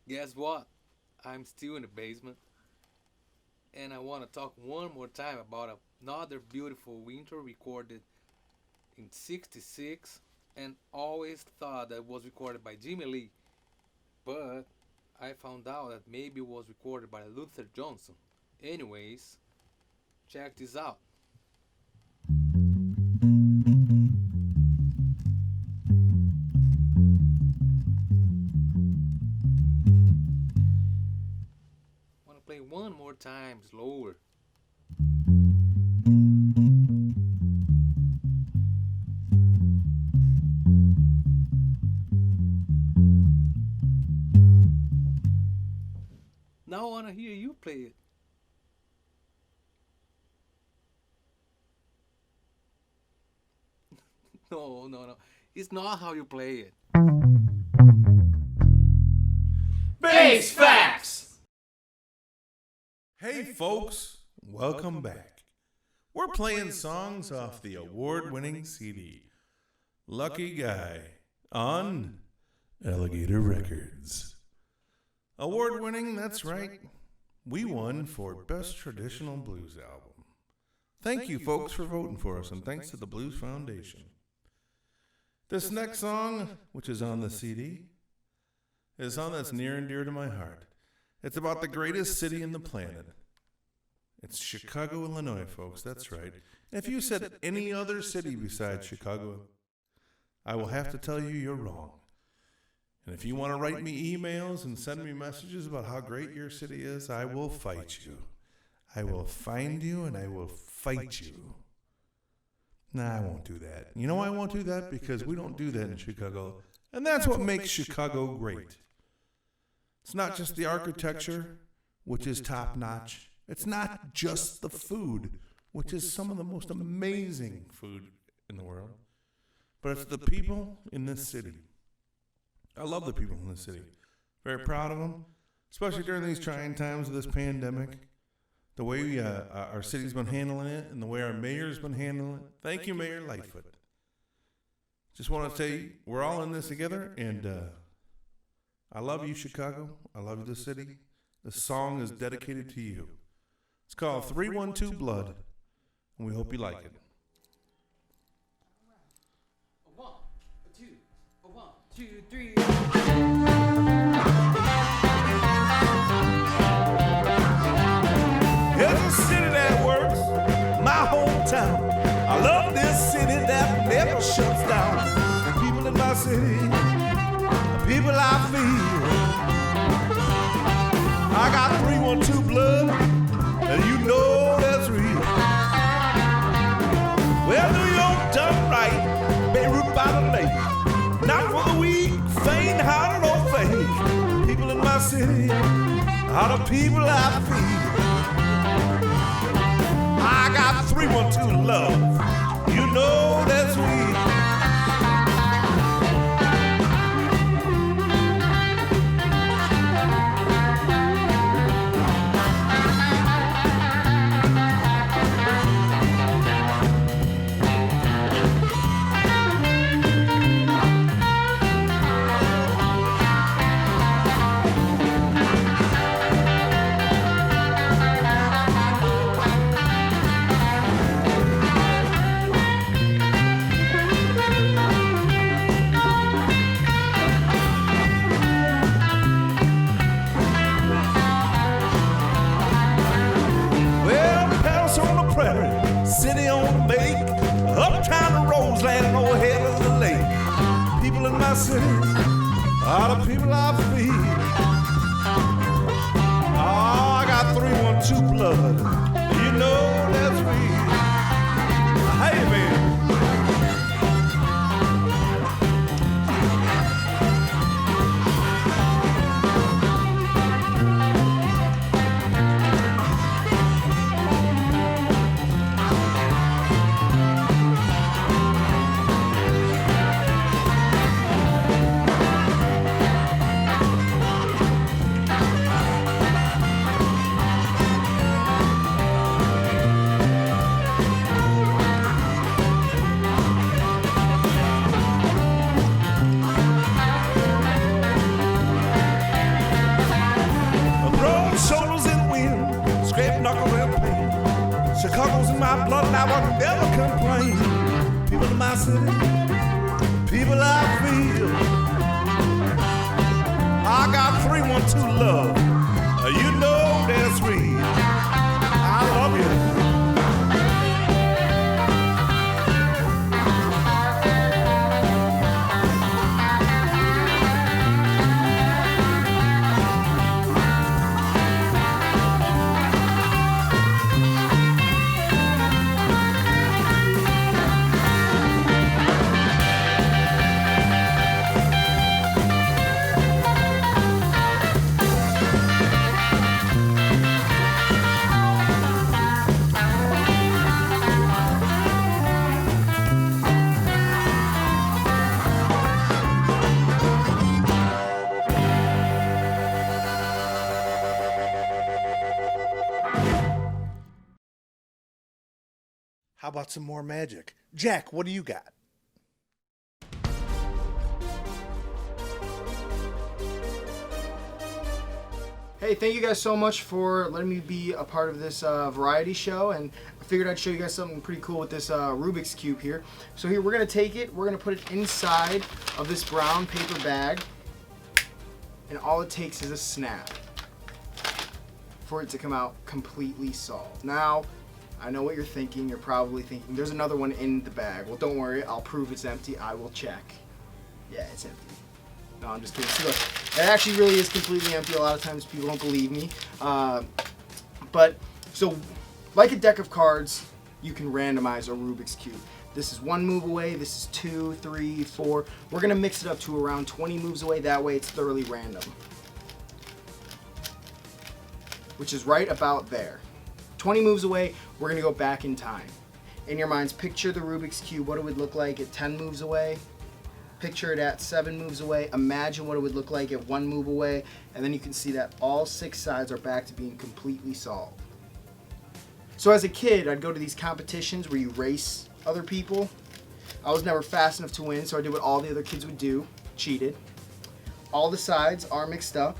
Guess what? I'm still in the basement. And I want to talk one more time about another beautiful intro recorded in '66 and always thought that it was recorded by Jimmy Lee. But I found out that maybe it was recorded by Luther Johnson. Anyways, check this out. Play one more time slower. Now I want to hear you play it. No. It's not how you play it. Bass Facts! Hey folks, welcome back. We're playing songs off the award-winning CD, Lucky Guy, on Alligator Records. Award-winning, that's right. We won for Best Traditional Blues Album. Thank you folks for voting for us, and thanks to the Blues Foundation. This next song, which is on the CD, is a song that's near and dear to my heart. It's about the greatest city in the planet. It's Chicago, Illinois, folks. That's right. And if you said any other city besides Chicago, I will have to tell you you're wrong. And if you want to write me emails and send me messages about how great your city is, I will fight you. I will find you and I will fight you. Nah, I won't do that. You know why I won't do that? Because we don't do that in Chicago. And that's what makes Chicago great. It's not just the architecture, which is top-notch. It's not just the food, which is some of the most amazing food in the world. But it's the people in this city. I love the people in this city. Very proud of them, especially during these trying times of this pandemic. The way our city's been handling it and the way our mayor's been handling it. Thank you, Mayor Lightfoot. Just want to tell you, we're all in this together, and I love you, Chicago. I love you, the city. This song is dedicated to you. It's called 312 Blood, and we hope you like it. A 1, a 2, a 1, 2, 3. Here's a city that works, my hometown. I love this city that never shuts down. The people in my city, the people I feel. I got 312 blood, and you know that's real. Well, New York done right, Beirut by the lake. Not for the weak, faint-hearted or fake. People in my city are the people I feel. I got 312 love, you know that's real. City on the make, uptown Roseland and overhead of the lake. People in my city are the people I feel. Oh, I got 312 blood, you know that's real. Hey, man. Chicago's in my blood and I will never complain. People in my city, people I feel. I got 312 love, you know that's real. I love you. How about some more magic? Jack, what do you got? Hey, thank you guys so much for letting me be a part of this variety show, and I figured I'd show you guys something pretty cool with this Rubik's Cube here. So here, we're going to take it, we're going to put it inside of this brown paper bag, and all it takes is a snap for it to come out completely solved. Now, I know what you're thinking. You're probably thinking, there's another one in the bag. Well, don't worry. I'll prove it's empty. I will check. Yeah, it's empty. No, I'm just kidding. See, look, it actually really is completely empty. A lot of times people don't believe me. But, so, like a deck of cards, you can randomize a Rubik's Cube. This is 1 move away. This is 2, 3, 4. We're going to mix it up to around 20 moves away. That way it's thoroughly random. Which is right about there. 20 moves away, we're gonna go back in time. In your minds, picture the Rubik's Cube, what it would look like at 10 moves away. Picture it at 7 moves away. Imagine what it would look like at 1 move away. And then you can see that all 6 sides are back to being completely solved. So as a kid, I'd go to these competitions where you race other people. I was never fast enough to win, so I did what all the other kids would do, cheated. All the sides are mixed up.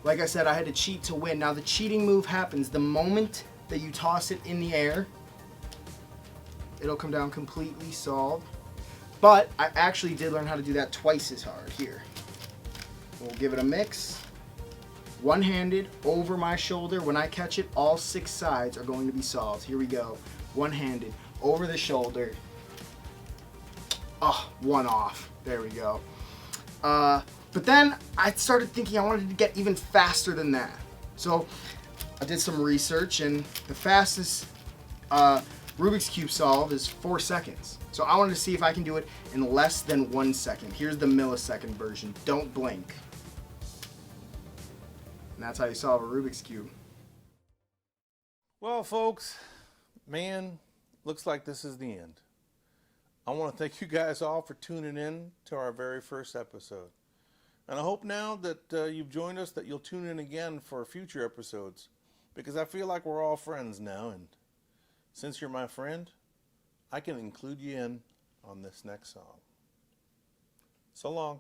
Like I said, I had to cheat to win. Now the cheating move happens the moment that you toss it in the air. It'll come down completely solved. But I actually did learn how to do that twice as hard. Here. We'll give it a mix. One-handed over my shoulder. When I catch it, all 6 sides are going to be solved. Here we go. One-handed over the shoulder. Oh, 1 off. There we go. But then I started thinking I wanted to get even faster than that. So I did some research, and the fastest Rubik's Cube solve is 4 seconds. So I wanted to see if I can do it in less than 1 second. Here's the millisecond version. Don't blink. And that's how you solve a Rubik's Cube. Well, folks, man, looks like this is the end. I want to thank you guys all for tuning in to our very first episode. And I hope now that you've joined us that you'll tune in again for future episodes, because I feel like we're all friends now, and since you're my friend, I can include you in on this next song. So long.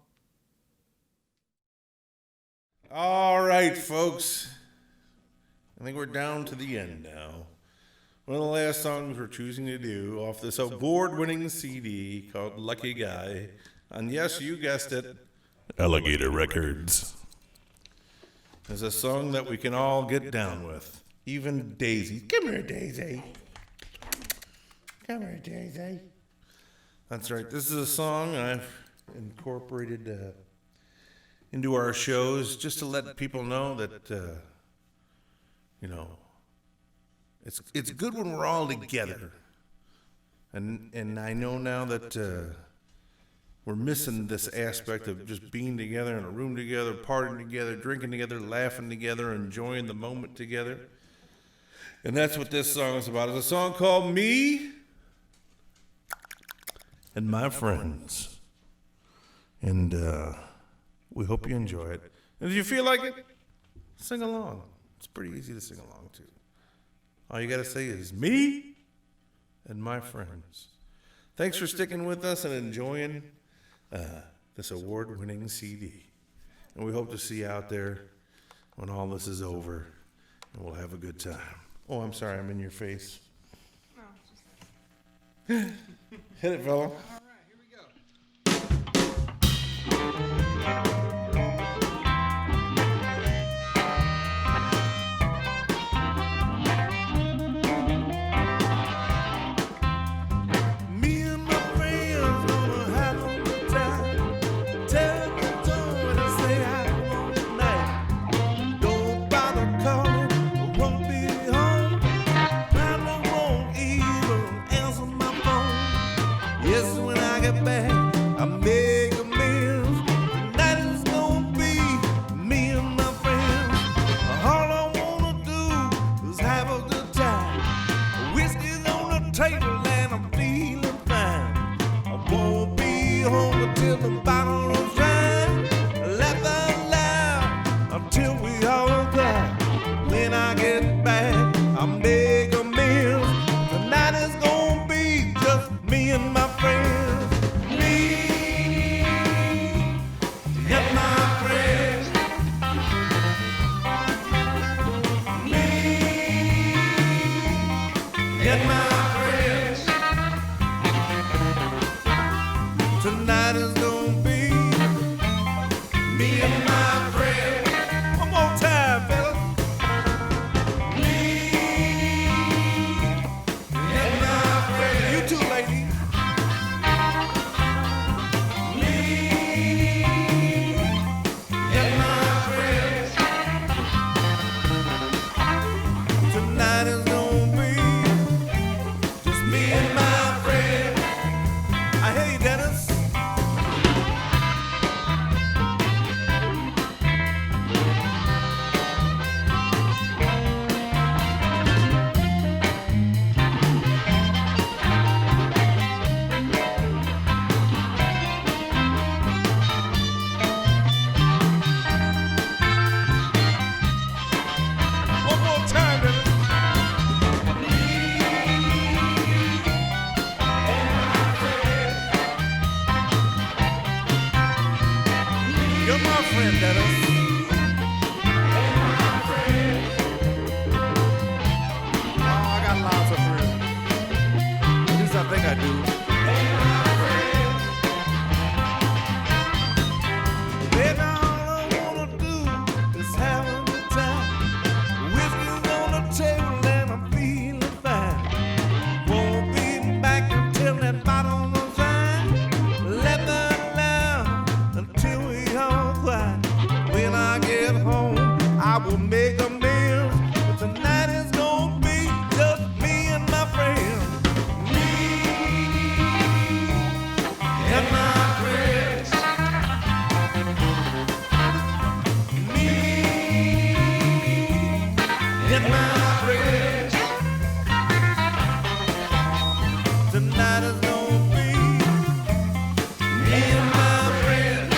All right, folks. I think we're down to the end now. One of the last songs we're choosing to do off this award-winning CD called Lucky Guy. And yes, you guessed it, Alligator Records. It's a song that we can all get down with. Even Daisy. Come here, Daisy. Come here, Daisy. That's right. This is a song I've incorporated into our shows just to let people know that, you know, it's good when we're all together. And I know now that we're missing this aspect of just being together in a room together, partying together, drinking together, laughing together, enjoying the moment together. And that's what this song is about. It's a song called Me and My Friends. And we hope you enjoy it. And if you feel like it, sing along. It's pretty easy to sing along to. All you got to say is me and my friends. Thanks for sticking with us and enjoying this award-winning CD. And we hope to see you out there when all this is over, and we'll have a good time. Oh, I'm sorry, I'm in your face. Hit it, fella. Tonight is gonna be me and my friends. One more time, fellas. Me and my friends. You too, lady. Me and my friends. Tonight is gonna be just me and my friends. I hear you, Dennis. and my friends. Tonight is gonna be me and my friends.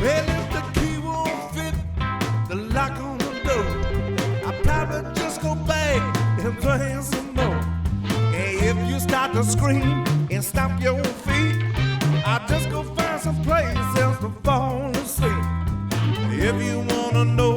Well, if the key won't fit the lock on the door, I'll probably just go back and play some more. And if you start to scream and stomp your feet, I'll just go find some place else to fall asleep. If you wanna know